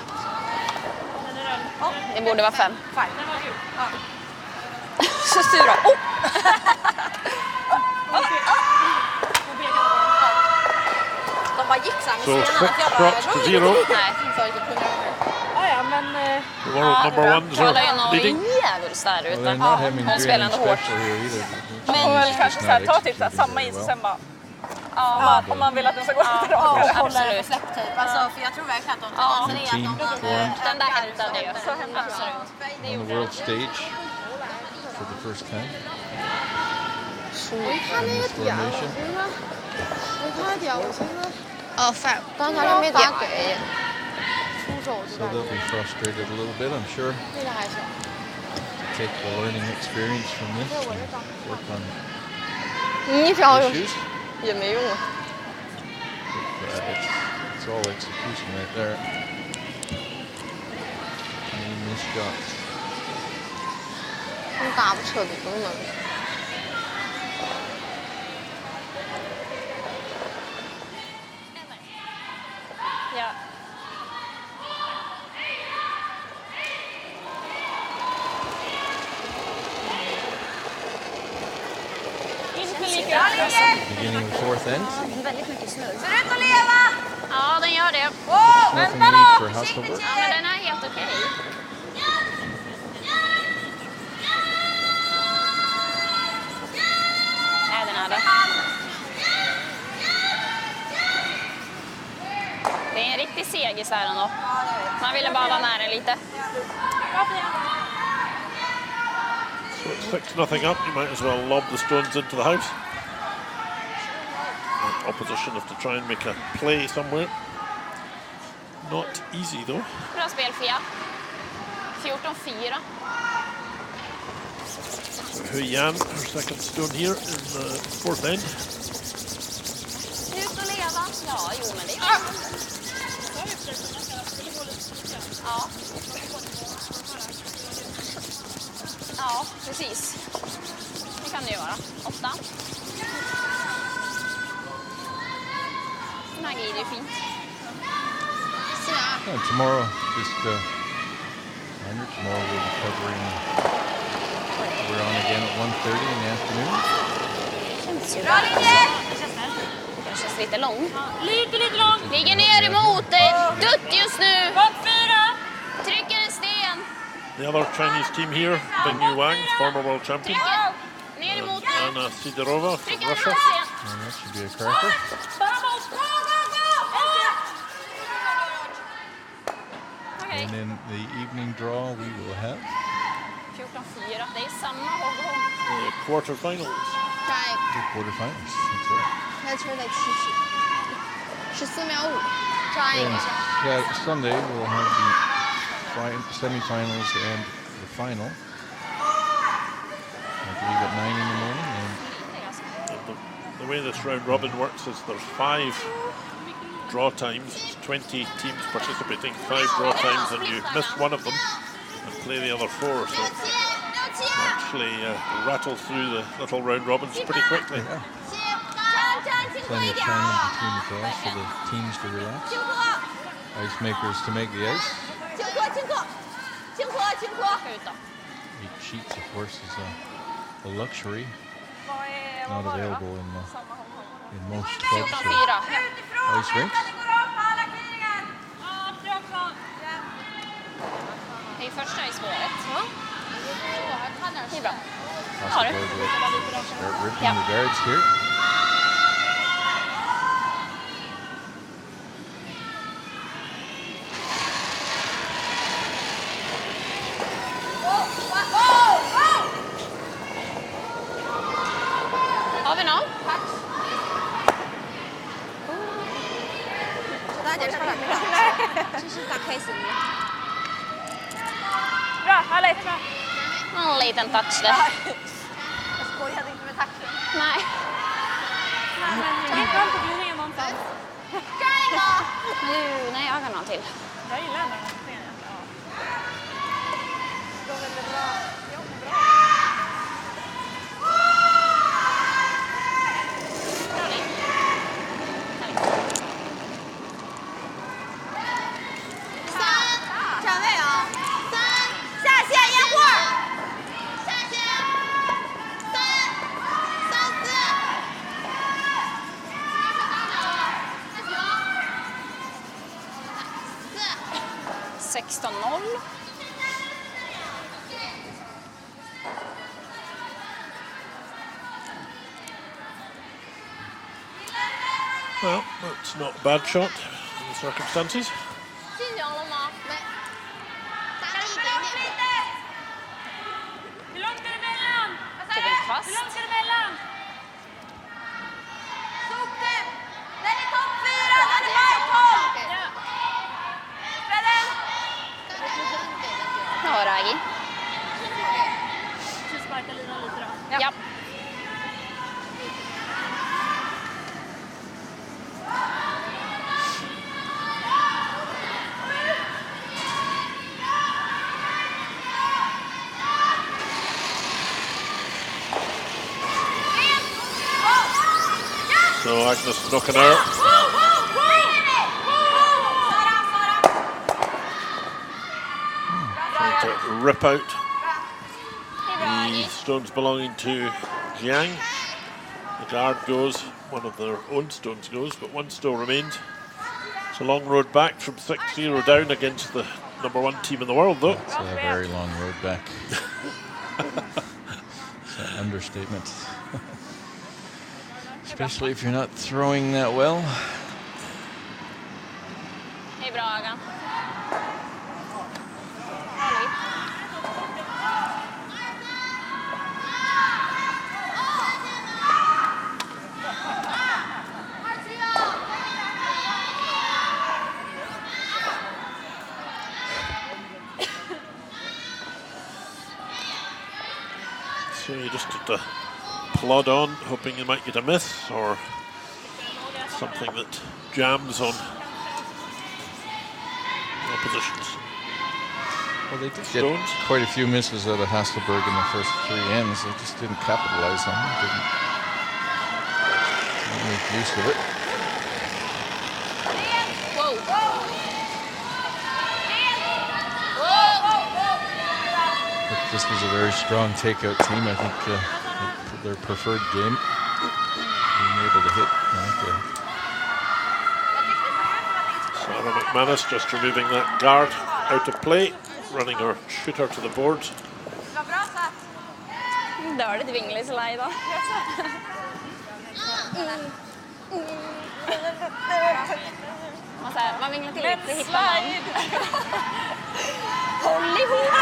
Det borde vara 5. 5. Så sura. Oh! De bara gick så här med So stenarna. 6 shots to 0. Nej, Ja, men The world number ones Kolla are ju nog leading. djävulskt där Well, ute. they're not having Hon spelar anything ändå hårt. special here either. får She's väl just kanske så not här, ta typ så här executing samma very is och well. sen bara... Ja, Om man vill att den ska gå lite Ja, rakare. och hålla Absolut. reflektyp. Alltså, för jag tror verkligen att de tar Ja. sig det. Att de Team den där hämtade ju. Så hämtade jag. Absolut. On the world stage for the first time 我一看 in 那个 this 点，我 formation. 觉得，我一看那点，我寻思，哦，5，刚才没咋给，出手就 So 感 they'll 觉 be frustrated a little bit, I'm sure. 那个还行。 Take the learning experience from this and work on 你只要有 issues. 也没用啊。 But, it's all execution right there. Any missed shots. 你打不彻底根本。 Ja. Beginning of the 4th end. Väldigt mycket snurr. Ser ut att leva! Ja, den gör det. Nothing unique for Hasselborg. Ja, men den är helt okej. Nej, den är det. Det är en riktig segis där ändå. Man ville bara vara nära lite. So it's 6-0 up. You might as well lob the stones into the house. The opposition have to try and make a play somewhere. Not easy though. Bra spel, Fia. 14-4. Jiang, her second stone here in the 4th end. Ut och leva. Ja, jo, men det gör det. Ja. Ja, precis. Det kan det göra. 8. Den här glider ju fint. Tomorrow, just tomorrow we'll be covering. We're on again at 1:30 in the afternoon. Bra linje! Den känns lite lång. Lite långt. Ligger ner emot dig. Dutt just nu. Bak 4. Trycker en sten. The other Chinese team here, Bing Wang, former world champion, Trycker ner emot dig. Anna Sidorova from Trycker en Russia. sten. And that should be a cracker. Bara mot. Gå! Okej. And in the evening draw we will have 14-4. Det är samma håll. The quarterfinals. 下一个， the quarterfinals. That's right. 那球得7:14，14秒5，抓一 And 个。 Sunday we'll have the semifinals and the final. I believe at 9 in the morning. And The way this round robin works is there's 5 draw times, 20 teams participating, 5 draw times, and you miss one of them and play the other 4. So actually rattle through the little round robins pretty quickly. plenty of time in between the draws for the teams to relax. Ice makers to make the ice. 8 sheets, of course, is a luxury not available in most clubs or 14-4. ice rinks. Det är första i spåret. Det är bra. Hasselborg will start ripping Yeah. the guards here. 开心了。 Bra, härligt! Bra. Någon liten touch där. Jag skojade inte med touchen. Nej. Det är skönt att bli ren någonstans. Nej, jag kan ha till. Jag gillar ändå den här scenen. Ja. Det går väldigt bra. Ja, bra. Well, that's not a bad shot in the circumstances. 进球了吗？没，差了一点点。 Hur långt är det emellan? Typ en kvast. Hur långt är det emellan? Soke! Den är topp 4, den är markhold! Fredden! Ja, Ragi. Så sparkar linan lite då. Ja. So Agnes knocking out. Trying to rip out the stones belonging to Jiang. The guard goes, one of their own stones goes, but one still remains. It's a long road back from 6-0 down against the #1 team in the world, though. It's a very long road back. It's an understatement. Especially if you're not throwing that well. Det är bra, Agan. So you just have to plod on, hoping you might get a miss or something that jams on oppositions. Well, they did get Stones. quite a few misses out of Hasselborg in the first 3 ends. They just didn't capitalize on them. Didn't make use of it. But this was a very strong takeout team. I think their preferred game, being able to hit. Sarah McManus just removing that guard out of play, running her shooter to the boards. Dåligt vinglisla idag. Man vinglar till lite, hittar man. Håll ihop!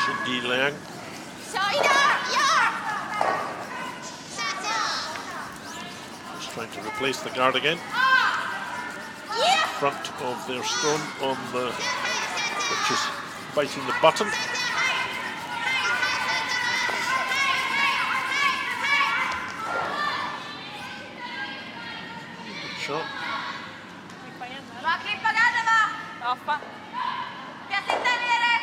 Shindy Liang. Just trying to replace the guard again. Front of their stone on the, which is biting the button. Good shot. Va, klippa garden va! Ja, fan. Ska jag sitta nere?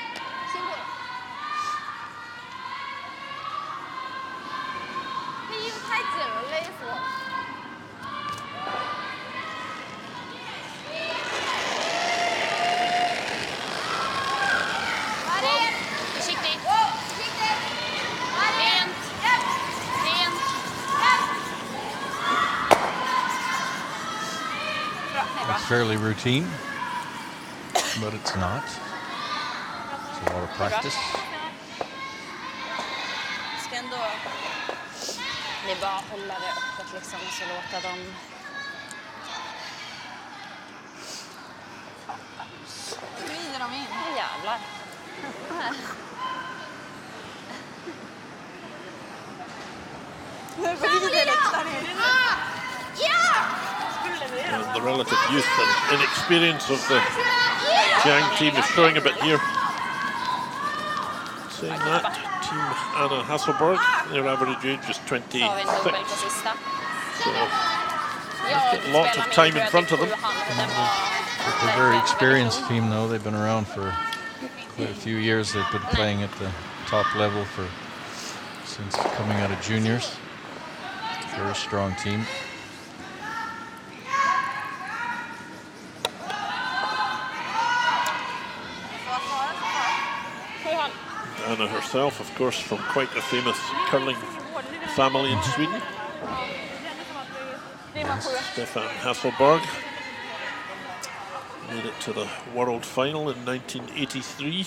Försiktigt. Försiktigt! Rent. Rent. It's fairly routine, but it's not. It's a lot of practice. Ska ändå... Det är bara att hålla det öppet liksom och så låta dem... Glider de in? Åh, jävlar. And the relative youth and inexperience of the Jiang team is showing a bit here. Saying that, Team Anna Hasselborg, their average age is 26. Tar vi en dubbel på sista. So Jag lots of time in front of them. They're a very experienced team, though. They've been around for quite a few years. They've been playing at the top level since coming out of juniors. Very strong team. Anna herself, of course, from quite a famous curling family in Sweden. Stefan Hasselborg made it to the world final in 1983.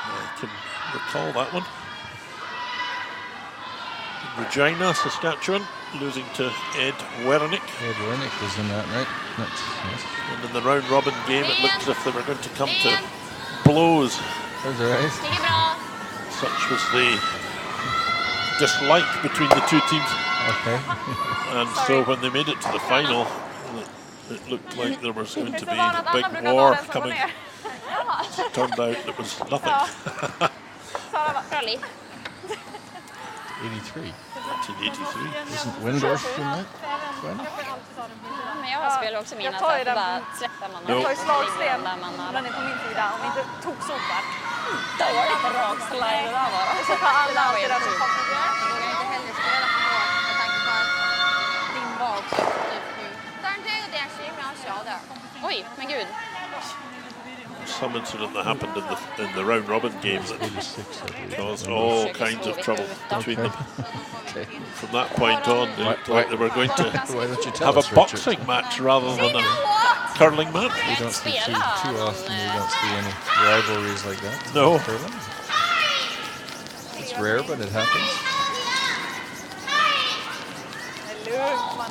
I can recall that one. Regina, Saskatchewan, losing to Ed Wernick. Ed Wernick was in that, right? Yes. And in the round robin game, it looked as if they were going to come to blows. That's right. Such was the dislike between the two teams. Okay. And so when they made it to the final, it looked like there was going to be a big war coming. It turned out it was nothing. 83. 1983. Isn't Windorf in that? Men jag spelar också mina så att bara släpper man Jag tar ju slagsten, där man har... den är på min sida. Om vi inte tog sopar. Det var lite rak slide det där var. Och så tar alla allt det där som kommer. Jag vågar inte heller spela för hårt med tanke på att din var också typ 7. Där är det en tjej med en tjej där. Oj, men gud. Some incident that happened in the round robin game that caused all kinds of trouble between them. Okay. From that point on, they looked like they were going to Why don't you tell have us, a Richard? boxing match rather than a curling match. We don't see too often. We don't see any rivalries like that. No. Curling. It's rare, but it happens.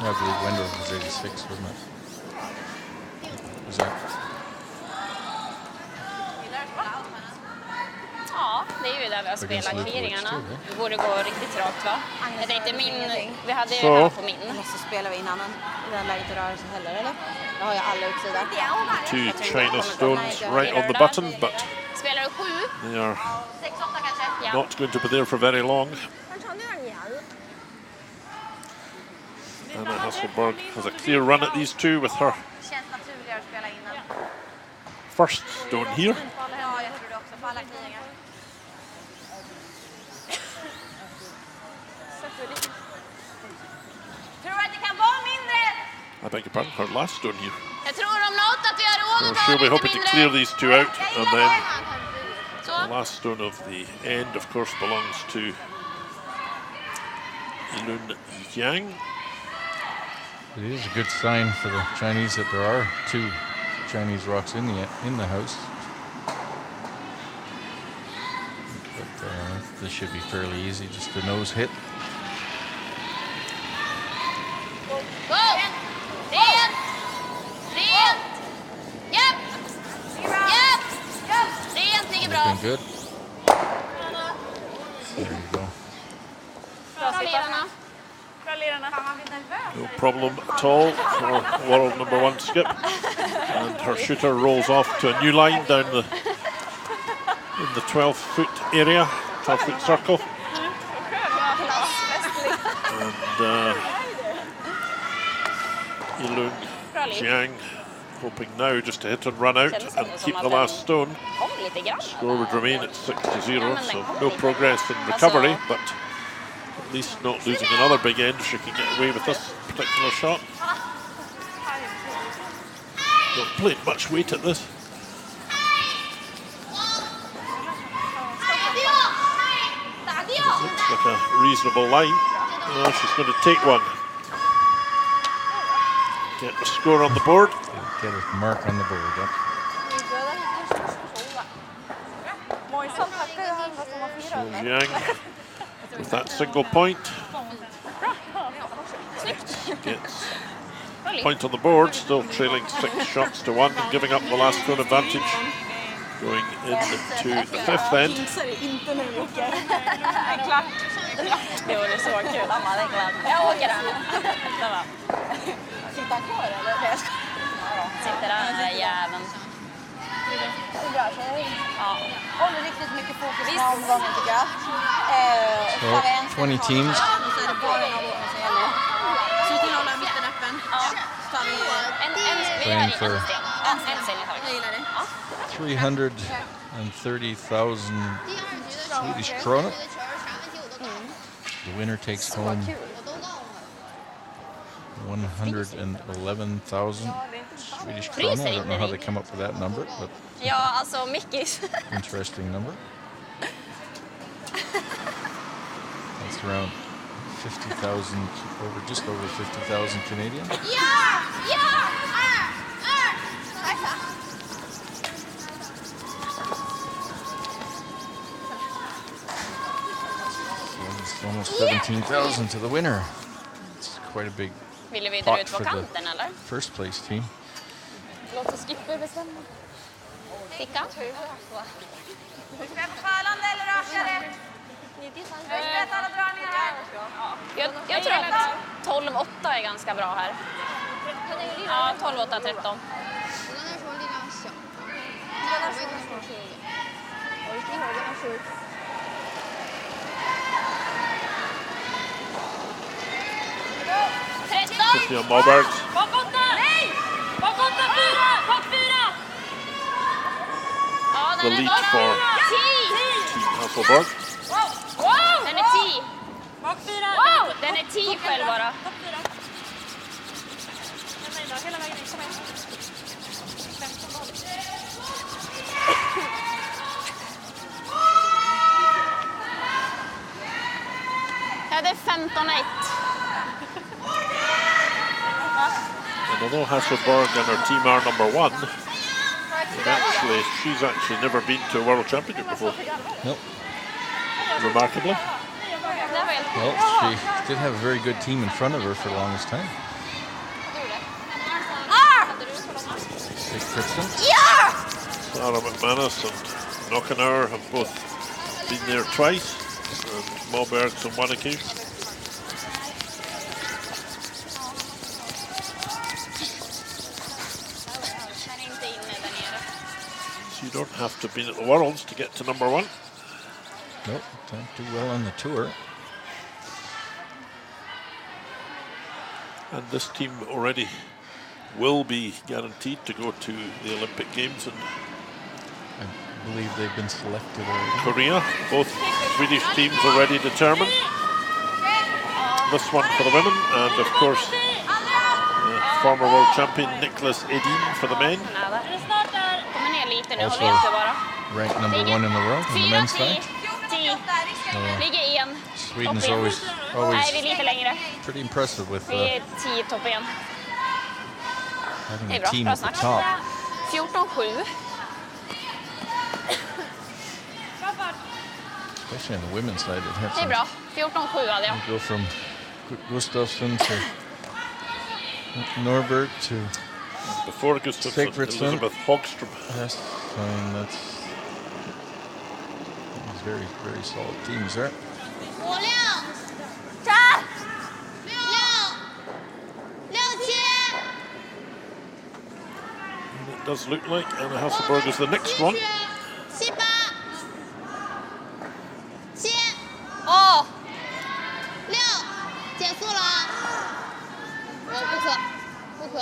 I believe Wendell was 86, wasn't it? Was that? Ja, det är ju där vi har spelat kviringarna. Det borde gå riktigt rakt, va? Jag tänkte vi hade ju här på min. Så spelar vi innan den lär inte röra sig heller, eller? Då har jag alla utsida. Two China stones right on the button, but Spelar du 7? they are 6-8 kanske? not going to be there for very long. Anna Hasselborg has a clear run at these two with her Känns naturligare att spela innan. first stone here. Ja, jag tror det också. På alla knivingar. Tror du att det kan vara mindre? I beg your pardon, her last stone here. Jag tror om något att vi har råd So att ta she'll be lite hoping to clear mindre. these two out, and then Så. the last stone of the end, of course, belongs to Jiang. It is a good sign for the Chinese that there are two Chinese rocks in the house. But this should be fairly easy, just a nose hit. Go! Rent! Rent! Japp! Japp! Rent ligger bra. Been good. There you go. Bra lirarna. Bra lirarna. No problem at all for world number one skip. And her shooter rolls off to a new line down in the 12-foot area, 12-foot circle. And Jiang hoping now just to hit and run out and keep the last stone. Kom lite grann. Score would remain at 6-0, so no progress in recovery, but at least not losing another big end if she can get away with this particular shot. Not played much weight at this. Looks like a reasonable line. Oh, she's going to take one. Get the score on the board. Get a mark on the board. Yep. So Jiang with that single point gets point on the board, still trailing 6 shots to 1 and giving up the last one advantage, going into the fifth end. Jinxar det inte nu Jocke. Klart. Det vore så kul. Mamma, det är klart. Jag åker den. Sitter han kvar eller? Sitter den där jäveln. Det rör sig. Ja. Håller riktigt mycket fokus på omgången tycker jag. So 20 teams. Så är det bara en av åren som gäller. Så till hålla mitten öppen. Ja. Så tar vi... Vi gör en sten. En sten i Jag gillar det. 330,000 Swedish krona. The winner takes home 111,000 Swedish krona. I don't know how they come up with that number, but Ja, alltså Mickis. interesting number. That's around 50,000, just over 50,000 Canadian. Ja! It's almost 17,000 to the winner. It's quite a big Ville vi dra pot ut på for the kanten eller? first place team. Låt oss skippa bestämma. Ticka? Fallande eller rakare? Jag har sett alla dragningar här. Jag tror att 12-8 är ganska bra här. Ja, 12-8, 13. Sofia Mobergs. Bakom där! Nej! Bakom där 4! Ja, The den är lead for 10! Team Hasselborg. Wow! Den är 10! Bak 4! Wow! Den är 10 själv bara. Topp 4. Hela vägen in, kom igen. 15 boll. Ja, det är 15-1. And although Hasselborg and her team are number one, she's actually never been to a World Championship before. Nope. Remarkably. Det var helt Well, she did have a very good team in front of her for the longest time. Big Kristen. Sarah McManus and Knockenauer have both been there twice, and Mobergs on one occasion. So you don't have to have been at the Worlds to get to number one. Nope, don't do well on the tour. And this team already will be guaranteed to go to the Olympic Games in I believe they've been selected already. Korea. Both Swedish teams already determined. This one for the women, and of course former world champion Nicholas Edin for the men. Kommer ner lite nu, Also håll inte bara. ranked number 1 in the world on the men's 4-10. side. 10. Ligger en. Sweden is Topp en. always Nej, vi är lite längre. pretty impressive with Vi är 10 topp en. having Det är a bra, team bra at the snack. top. 14-7. Especially on the women's side, it had Det är some. bra. 14-7 hade jag. You go from Gustafsson to Norberg to Before Gustafsson, Sigfridsson. Elizabeth Hogström. Hess. I mean, that's very, very solid teams there. And it does look like Anna Hasselborg is the next one. 哦，6，减速了啊！不可，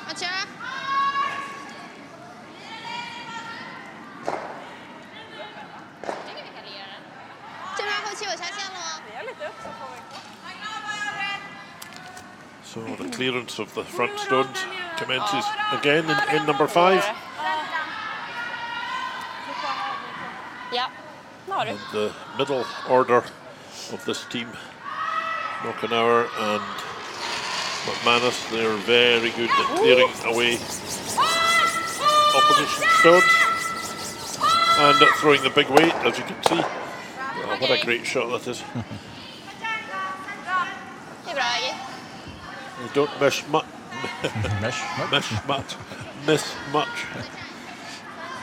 阿晴儿，这边后期有下线了吗？ Vi är lite upp så får vi. So the clearance of the front stones commences again in number 5. Ja, nu har du. And the middle order of this team, Knockenauer and McManus, they're very good at clearing away opposition stones and at throwing the big weight, as you can see. Oh, what a great shot that is. Det är bra, Aggie. They don't mesh miss much.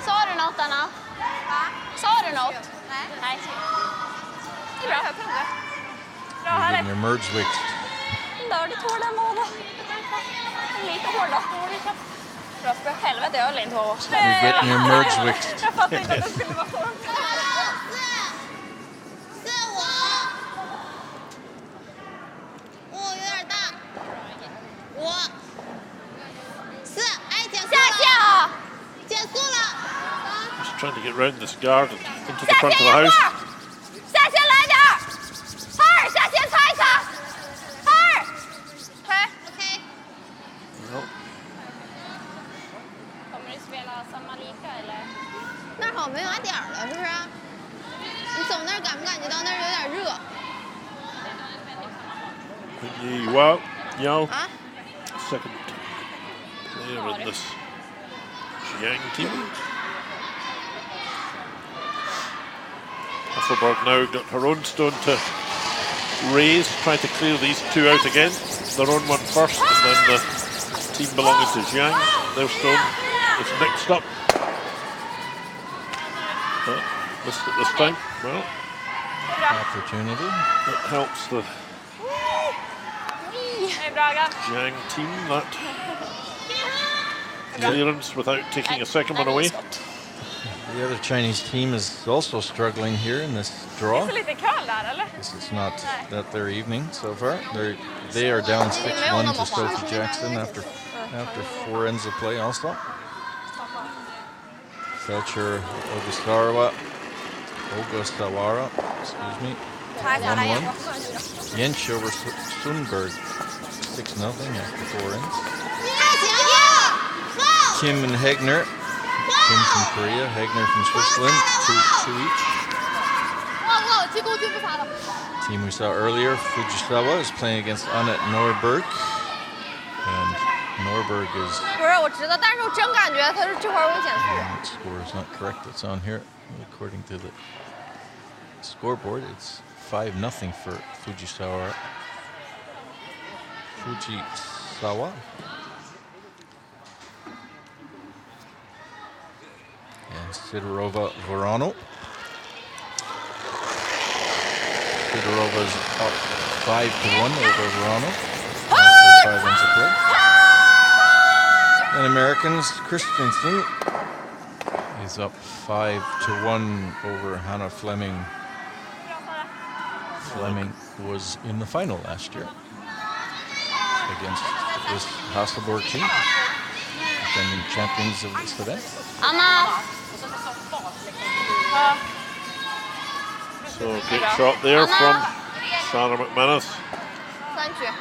Sa du något, Anna? Sa du något? Nej. Det är bra. Bra, You're härligt. getting your merge wick. Lördigt hår där, Mona. Lite hår då. Bra spel. Helvete, jag höll inte hår. You're getting your merge wick. Jag fattar inte att det skulle vara så långt. 5、5、有点大。5、4，哎，减速下了，下！减速了。 Just trying to get round this guard and into the front of the house. 下线来点儿！2，下线踩一踩！2，OK。 Well, Kommer du spela samma lika eller? 那儿好像没码点儿了，是不是？你走那儿感不感觉到那儿有点热？ well, Yao, 啊？ second player in this Jiang team. Hasselborg now got her own stone to raise, trying to clear these two out again. Their own one first, and then the team belonging to Jiang, their stone is next up. But missed it this time. Well, Opportunity. that helps the Det är bra, Gan. Jiang team, that clearance without taking a second one away. The other Chinese team is also struggling here in this draw. Det är lite kall där, eller? This is not their evening so far. They are down 6-1 to Sophie Jackson after 4 ends of play also. Felcher Ogasawara, excuse me, 1-1. Yench over Sundberg, 6-0 after 4 ends. Kim and Hegner. Kim from Korea, Hegner from Switzerland, 2 each. Team we saw earlier, Fujisawa, is playing against Annette Norberg. And Norberg is... 不是，我知道，但是我真感觉他是这会儿我减速。 That score is not correct. It's on here. According to the scoreboard, it's 5-0 for Fujisawa. And Sidorova Verano. Sidorova's up 5-1 over Verano. After 5 ends of play. And Americans, Christensen is up 5-1 over Hannah Fleming. Fleming was in the final last year against this Hasselborg team, defending champions of this event. Anna! So great shot there from Sarah McManus. 3局。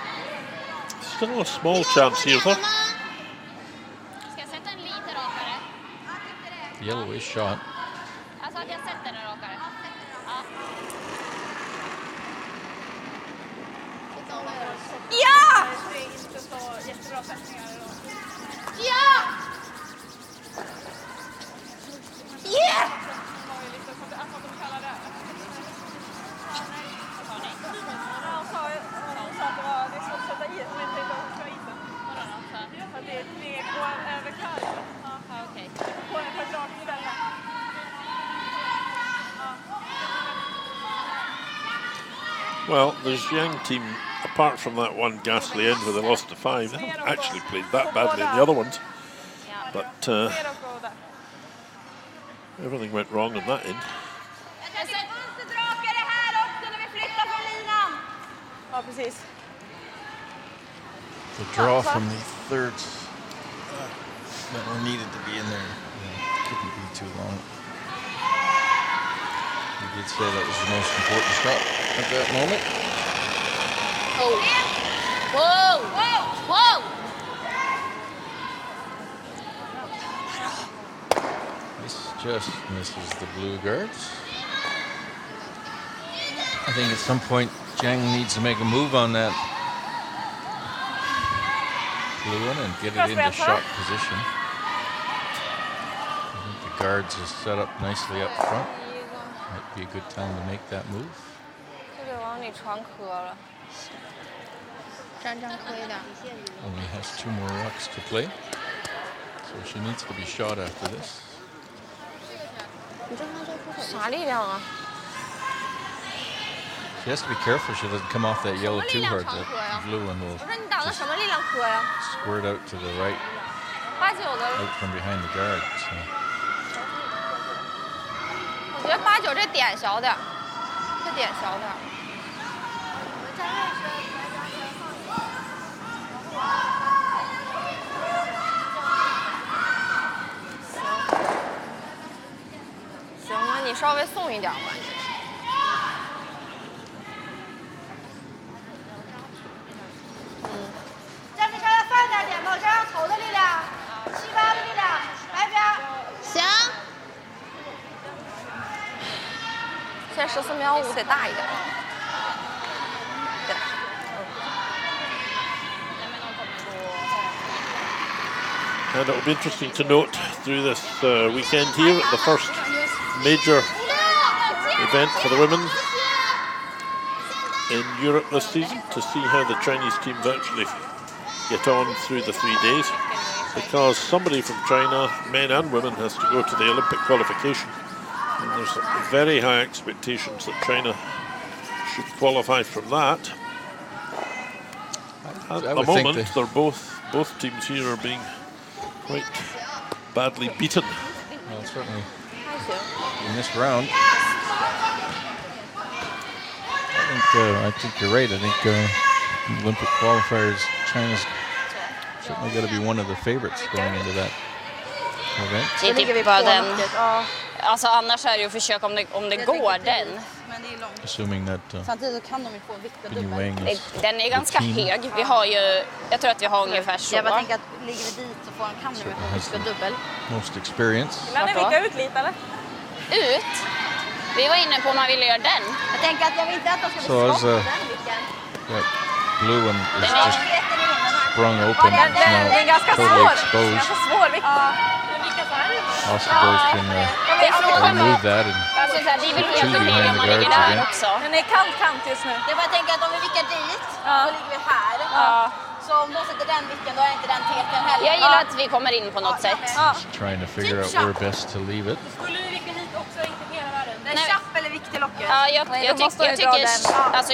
Still a small chance here though. Ska jag sätta den lite rakare? Yellowish shot. Jag sa att jag sätter den rakare. Ja. Ja! Det är inte så jättebra sättningar idag. Ja! Yeah! De har ju lite att de kallar det. Ja, hon sa att det är svårt att sätta i, men inte att köra isen. Att det är ett steg över karg. Ja, okej. På ett rakt ställe. Well, the Jiang team, apart from that one ghastly end where they lost to 5, they haven't actually played that badly in the other ones. But everything went wrong on that end. Ja, precis. The draw from the thirds that were needed to be in there couldn't be too long. You did say that was the most important shot at that moment. Oh. Whoa! Whoa! This just misses the blue guards. I think at some point Jiang needs to make a move on that blue one and get it into shot position. I think the guards are set up nicely up front. Might be a good time to make that move. 这个往里传壳了。沾沾亏的。 Only has 2 more rocks to play. So she needs to be shot after this. 啥力量啊？ She has to be careful she doesn't come off that yellow too hard. That blue one will 我说你打的什么力量科呀？ squirt out to the right, 89的， out from behind the guard. So. 我觉得89这点小点儿，这点小点儿。行啊，你稍微送一点吧，你。 站位稍微放点点吧，我这样头的力量，膝巴的力量，白边。行。现在14秒5得大一点。对。And it'll be interesting to note through this weekend here, the first major event for the women in Europe this season, to see how the Chinese teams actually get on through the 3 days, because somebody from China, men and women, has to go to the Olympic qualification, and there's very high expectations that China should qualify from that. At the moment, they're both teams here are being quite badly beaten. Well, certainly in this round. I think you're right. I think Olympic qualifiers, China's certainly got to be one of the favorites going into that event. Det ligger vi på den. Alltså annars är det ju att försöka om det går den. Men det är långt. Assuming that Samtidigt kan de ju få viktiga dubbel. Den är ganska hög. Vi har ju, jag tror att vi har ungefär så. Jag bara tänker att ligger vi dit så kan de ju få viktiga dubbel. Most experience. Vill ni vicka ut lite eller? Ut? Vi var inne på om man ville göra den. Jag tänker att jag vill inte att de ska bli So skott på den vicken. that blue one is just sprung Det open. It's är now ganska totally svår. exposed. Ganska svår vikt. Hasselborg can remove that and Alltså så här, det är väl helt Two okej behind om man the ligger guards där again. också. Den är kant just nu. Jag bara tänker att om vi vickar dit, då ligger vi här. Ja. Så om de sätter den vicken, då är inte den teken heller. Jag gillar att vi kommer in på något sätt. trying to figure out where best to leave it. Skulle du vicka hit också, inte hela världen? Det är chapp eller vikt till locket. Ja,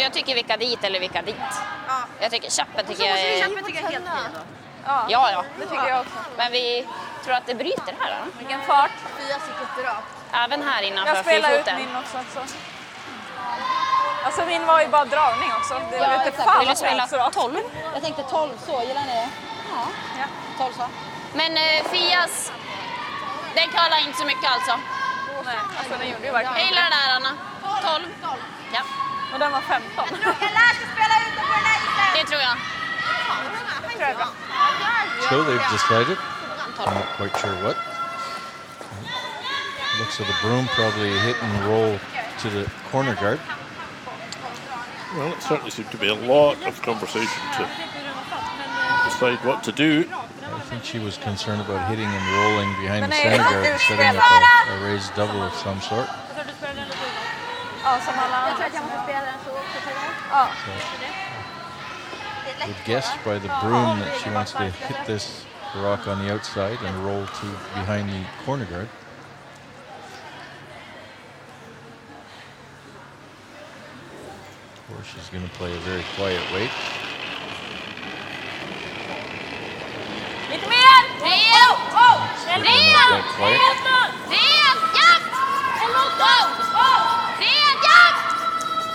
jag tycker vicka dit eller vicka dit. Jag tycker chappen tycker jag är... Chappen tycker jag är helt okej. Ja. Det tycker jag också. Men vi tror att det bryter här då. Vilken fart. 4 stycken rakt. Även här innanför Jag spelar ut frifoten. min också. Alltså min var ju bara dragning också. Det var lite fan Vill du spela 12? Jag tänkte 12 så, gillar ni det? Ja. 12 så. Men Fias, den curlar inte så mycket alltså. Nej, alltså den gjorde ju Jag verkligen. gillar det där Anna. 12. Ja, Och den var 15. Jag lär sig spela ut den på den här isen. det tror jag. Det tror jag är bra. So they've decided. I'm not quite sure what. Looks like the broom probably hit and roll to the corner guard. Well, it certainly seemed to be a lot of conversation to decide what to do. I think she was concerned about hitting and rolling behind the Men center är- guard, setting up a raised double of some sort. Ja, som alla Jag tror andra. att jag måste spela den så också till det. Ja. Would guess by the broom that she wants to hit this rock on the outside and roll to behind the corner guard. Or she's going to play a very quiet weight. Lite mer! Ren! Certainly not that quiet. Ren! Jakt! Wow! Ren! Jakt!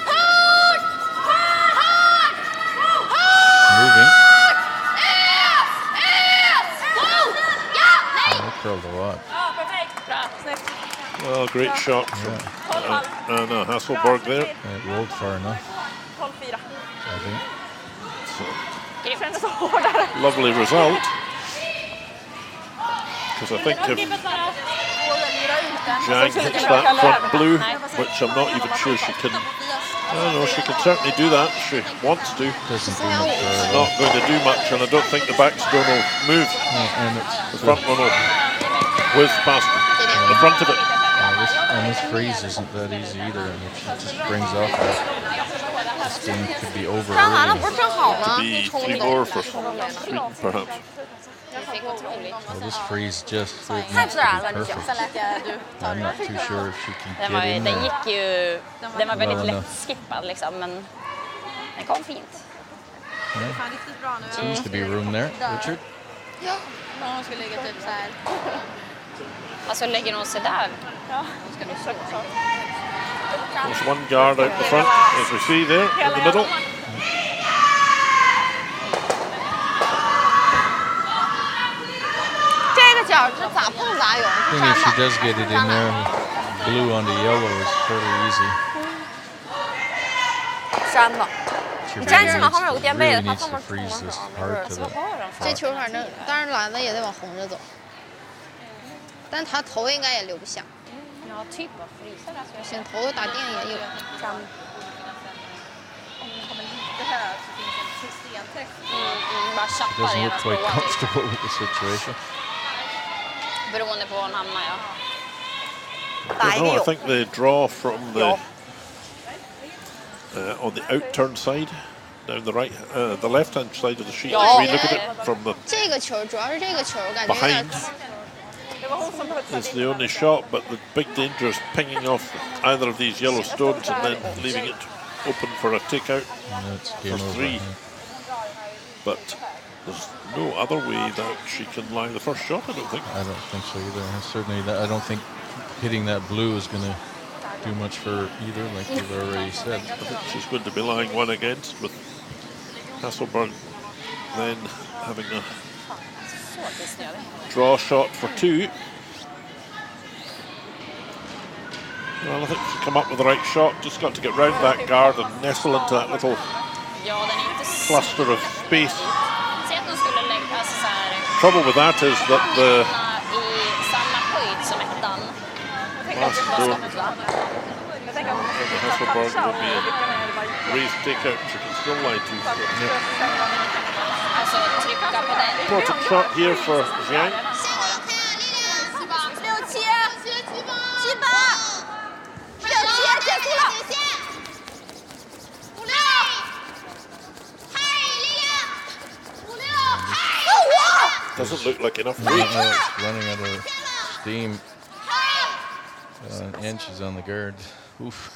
Hård! Hård! Moving. Wow! Ja! Nej! That curled a lot. Ja, perfekt. Bra. Snyggt. Well, great shot from Anna Hasselborg there. It rolled far enough, 12-4. I think. Det kändes så hårdare. Lovely result. Because I think if Jiang hits that front blue, which I'm not even sure she can. I don't know, she can certainly do that if she wants to. Doesn't do much for her. Not going to do much, and I don't think the backstone will move. And The it's front one will whiz past the front of it. and this freeze isn't that easy either. And if she just brings off that, this game could be over 这样完了 early. 不是正好吗？ To be 3-4 for Sweden, perhaps. Du fick otroligt. So this freeze just so it Sen needs to Sådär, be var det perfect. Sen lät jag du ta I'm det. not too sure if she can Den, get in den there. gick ju... Den var väldigt Well enough. lätt-skippad liksom, men den kom fint. Fan, riktigt bra nu. Seems to be room there, Richard. Ja. Men hon skulle ligga typ så här. Alltså lägger hon sig där? Ja, ska du så. There's one guard out the front, as we see there in the middle. I think if she does get it in there, blue on the yellow is fairly easy. 删了。 She 你站起来后面有 really 个垫背的，它 needs 后 to 面 freeze 捅 this 了 hard to vad the. har de för? 这球反正当然蓝的也得往红着走，但他头应该也留不下， Ja, typ av frysa där. 先头打定也有。 Bara tjappar Doesn't igen look och quite provar. comfortable with the situation. Beroende på var hon hamnar, ja. I think the draw from the on the out-turn side, down the right, the left-hand side of the sheet. Ja. We look at it from the 这个球主要是这个球感觉有点 behind is the only shot, but the big danger is pinging off either of these yellow stones and then leaving it open for a take-out And that's for game over. 3. But there's no other way that she can lie the first shot, I don't think. I don't think so either. And certainly, I don't think hitting that blue is going to do much for her either, like we've already said. I think she's going to be lying one against, with Hasselborg then having a Så kissnödig. draw shot for 2. Well, I think she's come up with the right shot, just got to get round that guard and nestle into that little Ja, den är inte så... cluster of space. Säg att hon skulle lägga alltså, så här... Trouble with that is that the i samma höjd som ettan. last stone Jag tänker att from the Hasselborg will be a raised takeout, she can still lie 2. Alltså trycka på den. Important shot here for Jiang. 6、7、8、9、10、结束了。Doesn't look like enough Right weight. now it's running out of steam. And she's on the guard. Oof.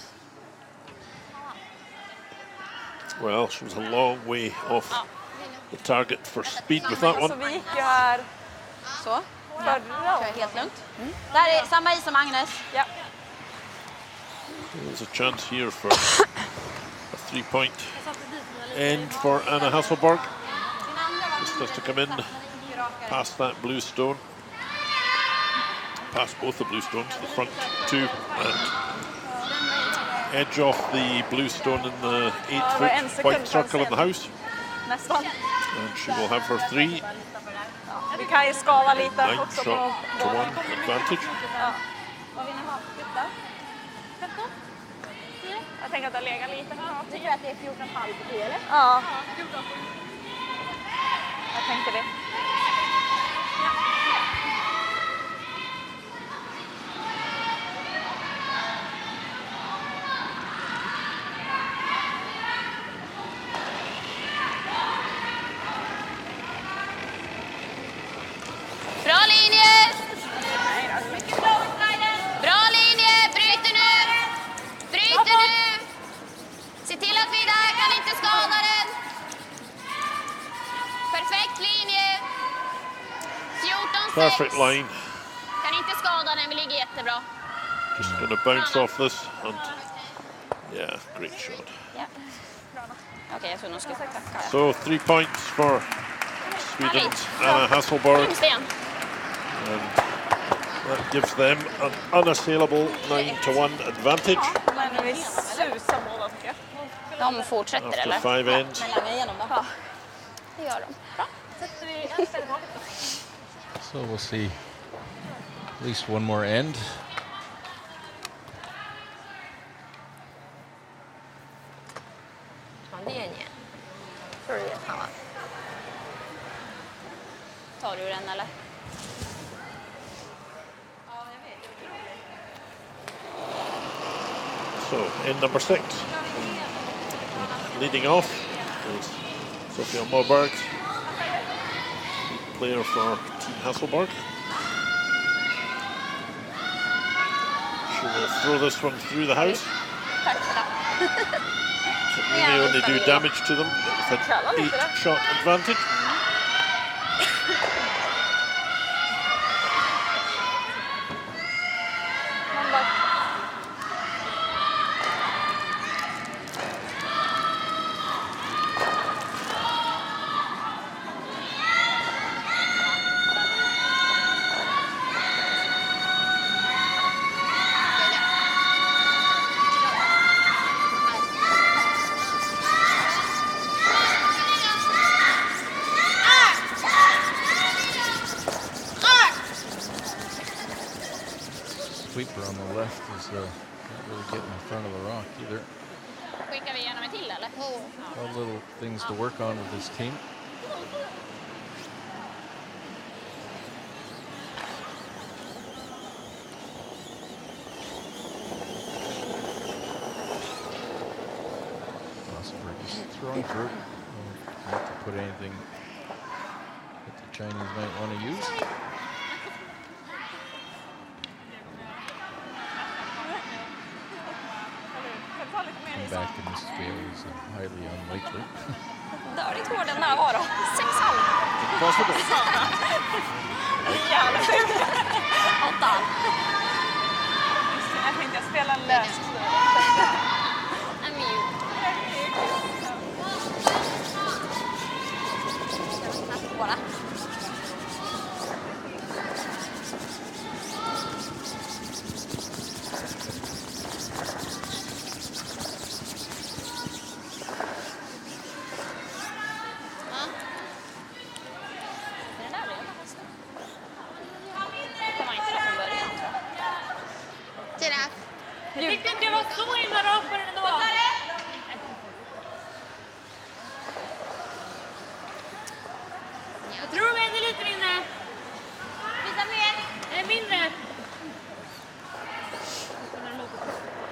Well, she was a long way off the target for speed with that Så one. vi gick ju här Så. förra Kör helt lugnt. Där är samma is som Agnes. Ja. There's a chance here for a 3-point end for Anna Hasselborg. Just has to come in past that blue stone. Past both the blue stones, the front 2, and edge off the blue stone in the 8-foot white circle in the house. Nästan. And she will have her 3, Vi kan ju skala lite 9 också shot på to 1 advantage. Ja. Jag tänker att det lägger lite. Tycker du att det är 14,5 på 10 eller? Ja. Jag tänkte det. Bra linje! Bra linje! Bryter nu! Bryter nu! Se till att vi är där, kan inte skada den. Perfekt linje. 14-6. Perfect line. Kan inte skada den, vi ligger jättebra. Just going to bounce off this. And yeah, great shot. Ja. Okej, jag tror nog skulle tacka. So 3 points for Sweden's Anna Hasselborg. Sten. And that gives them an unassailable 9-1 advantage Men vi susar båda tycker jag. De fortsätter after eller? 5 ends. Ja, det gör de. Bra. Sätter vi en ställe bak. So we'll see at least one more end. Tar du den eller? So end number 6. Leading off is Sofia Moberg. player for Team Hasselborg. She will throw this one through the house. Can really only do damage to them with an 8-shot advantage. Sweeper on the left is not really getting in front of the rock either. Skickar vi gärna med till eller? All little things to work on with this team. Hasselborg is throwing through. Not to put anything that the Chinese might want to use. Back in this field is highly unlikely. Dörligt hård den där var då. 6,5. Possible. Jävla sjukt. 8. Jag tänkte jag spela en lös. En mjuk. Bara. Jag tyckte inte det var så himla rakt på den ändå. Jag tror de är lite mindre. Visa mer. Eller mindre.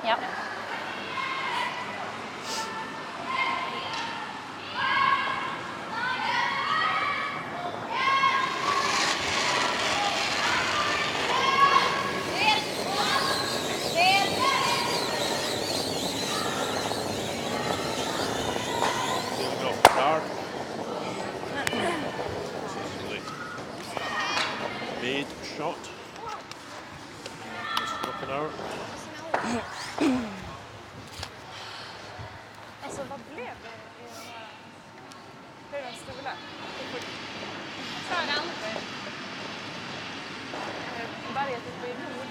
Ja. Made shot. Just looking out. Alltså vad blev det i den här? Blev det en stolar? Frågan. Berget uppe i nord.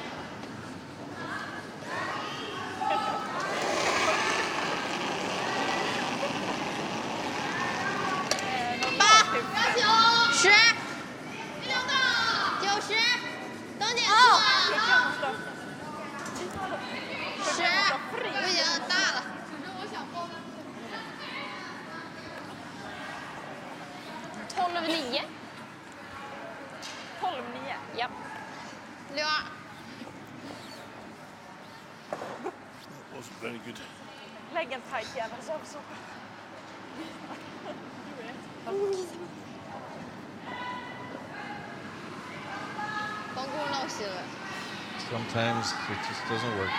Ja. That wasn't very good. Lägg en tajt jävel så. Sometimes it just doesn't work.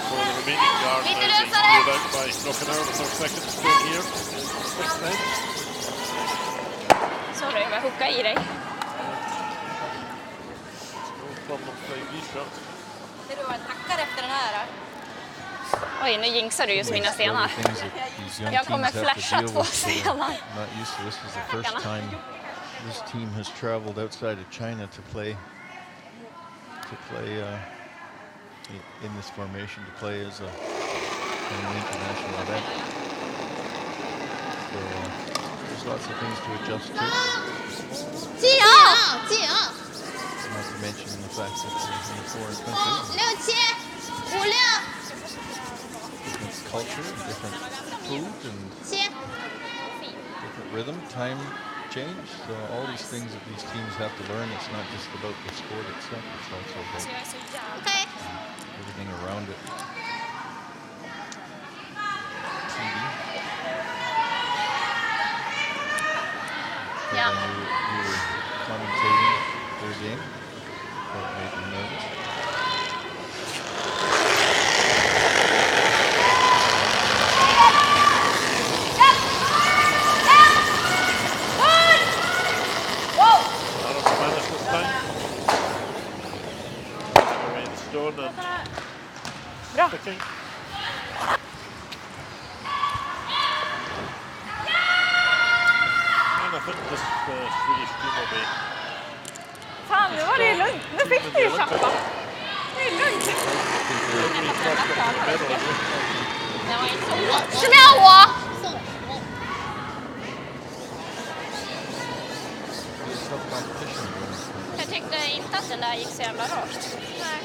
So the remaining guard now being cleared out by knocking out with our second stone here. 6-9. Sorry, jag hookade i dig. No problem playing these shots. Det du var tackar efter den här. Oj, nu jinxar du just mina stenar. Jag kommer flasha 2 stenar. Not used to this. Was the first time this team has traveled outside of China to play in this formation, to play as an international event. So there's lots of things to adjust to. Not to mention the fact that it's in a foreign country. Different culture, different food, and different rhythm, time change. So all these things that these teams have to learn. It's not just about the sport itself. It's also about everything around it. TV. Ja. then you were commentating their game. That made them nervous. Out of the minus this time. Away the stone and Bra. picking. And I think this Swedish team will be... Fan, nu var det lugnt. Nu fick du ju kämpa. Det är lugnt. Den var inte så... Som jag var! Jag tyckte inte att den där gick så jävla rakt. Nej.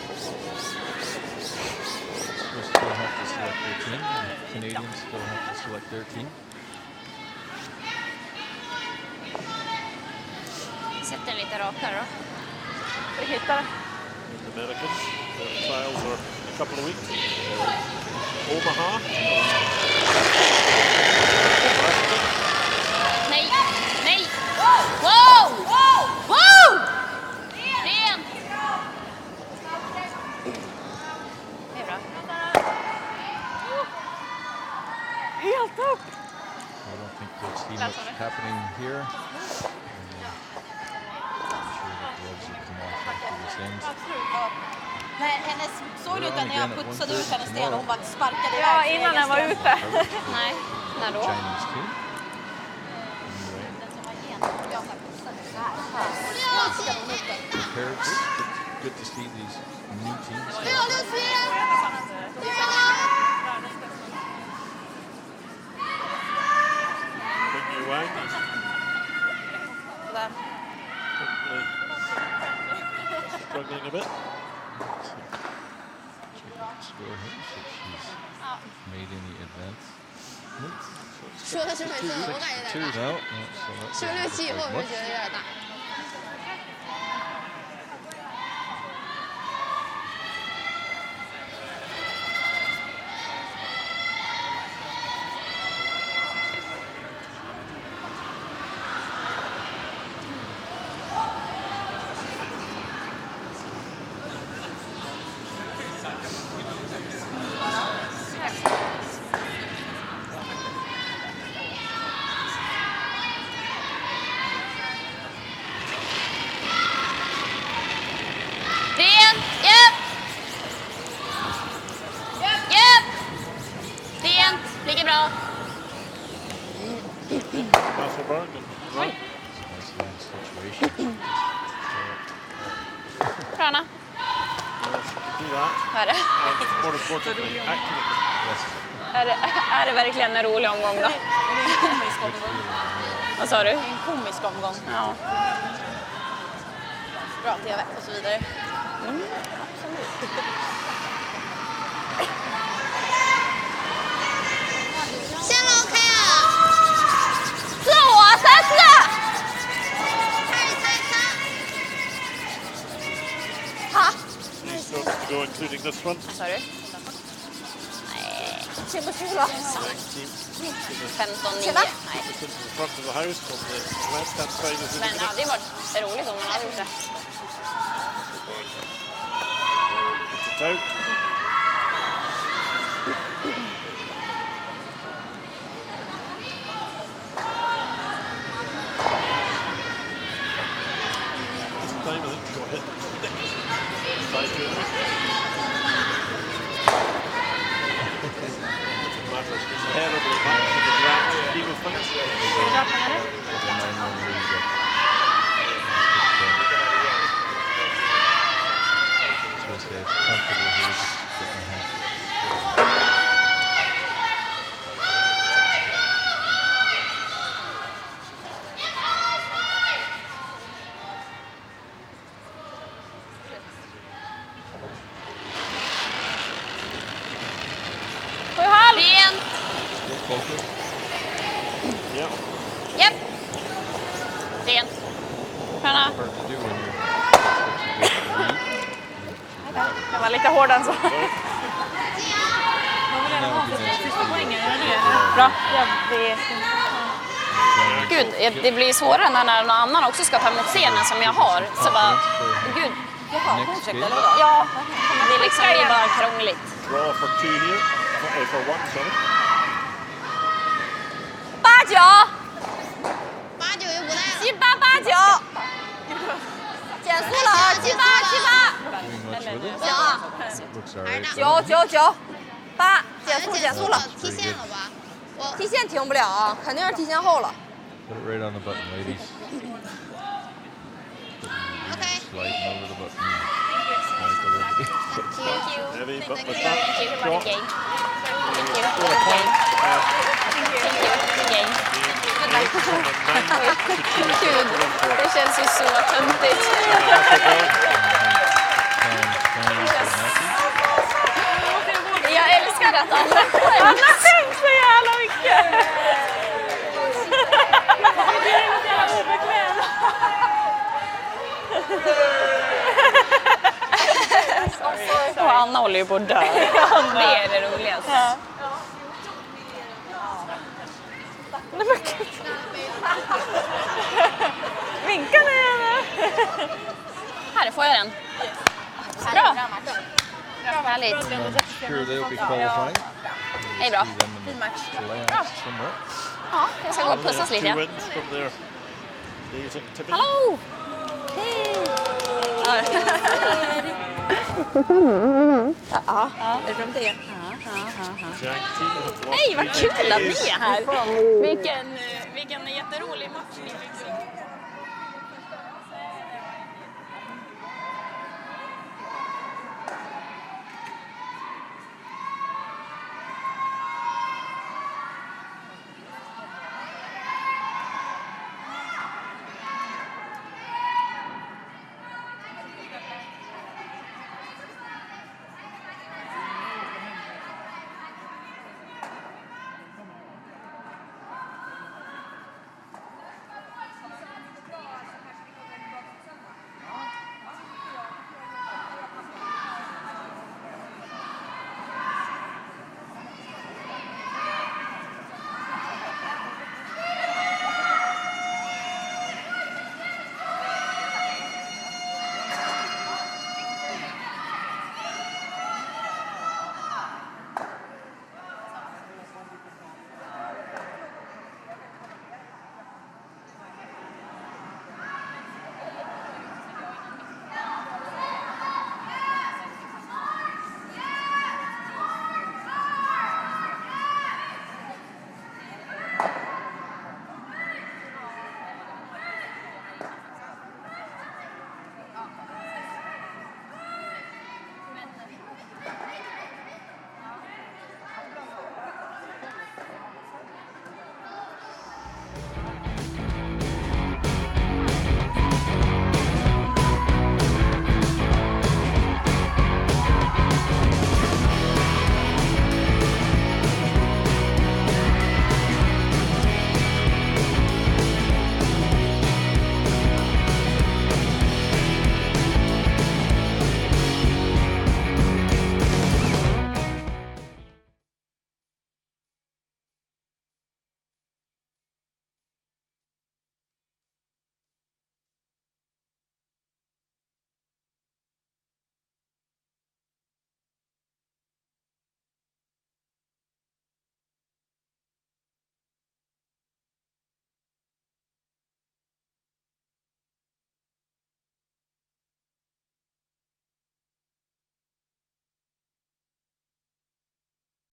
We still have to select their team. Canadians still have to select their team. Sätt den lite rakare då. Vi hittar det. The Americans, their trials are a couple of weeks. Omaha. Nej, nej! Wow! Wow! Ren! Det är bra. Helt upp. I don't think you'll see much happening here. Nej, hennes såg ut när jag putsade ut hennes sten och hon bara sparkade iväg. Ja, innan den var ute. Nej, när då? Chinese team. Prepared. Good to see these new teams. Jiang is struggling a bit. Score her, so she's made any advance. 说的是每次我感觉有 Two 点大， now. Yeah, so that's 说6-7以后我就觉得有点大。Ren! Japp! Japp! Rent! Ligger bra. Hasselborg and right. situation. Sköna. Do that. Är det? And more importantly, accurate. Är det verkligen en rolig omgång då? Det är en komisk omgång. Vad sa du? Det är en komisk omgång. Ja. Bra TV och så vidare.先楼开啊！自我3次！哈？ These strokes to go, including this one. Vad sa du? Nej. 20-20. Team 15-9. Nej. into the front of the house on the left-hand side is the Men det hade ju varit roligt om man hade gjort det. It's out. This time I think it's going to hit the side to it. Matters terribly back to the grand scheme of things. Rent! Yeah. Japp! Rent. Sköna. Det var lite hårdare än så. Vad vill jag ha för sista poängen? Är det det? Bra. Ja, det är... Gud, det blir svårare när någon annan också ska ta emot scenen som jag har. Så bara, gud. Jaha, hon försökte eller vadå? Ja, det liksom blir bara krångligt. Draw for 2 here. For 1, sorry. 89， 8-9就不带了。 7889，减速了啊，7878， Doing much with it? 行啊 Looks all right. ，99998，减速了，踢线了吧？我踢线停不了啊，肯定是踢线后了。 Put it right on the button, ladies. OK。 Sliding over the button. Like a little Thank you. Heavy, but Thank with you. that Thank you for shot. the game. Thank you. Score a point. Thank you for the game. Gud, Gud, det känns ju så töntigt. Jag älskar att alla Skäms så jävla mycket! Det är lite jävla obekvämt. Och Anna håller ju på att dö. Det är det roligaste. Ja. Vinkar ni henne? Här får jag den. Bra. Härligt. sure they'll be qualifying. Det är bra. Fin match. Somewhere. Ja, jag ska gå och pussas 2 lite. wins from their days activity. Hallå! Ja, är det från det? Jiang team have lost Hej, vad 3 kul att ni days. är här! Vilken jätterolig match ni fick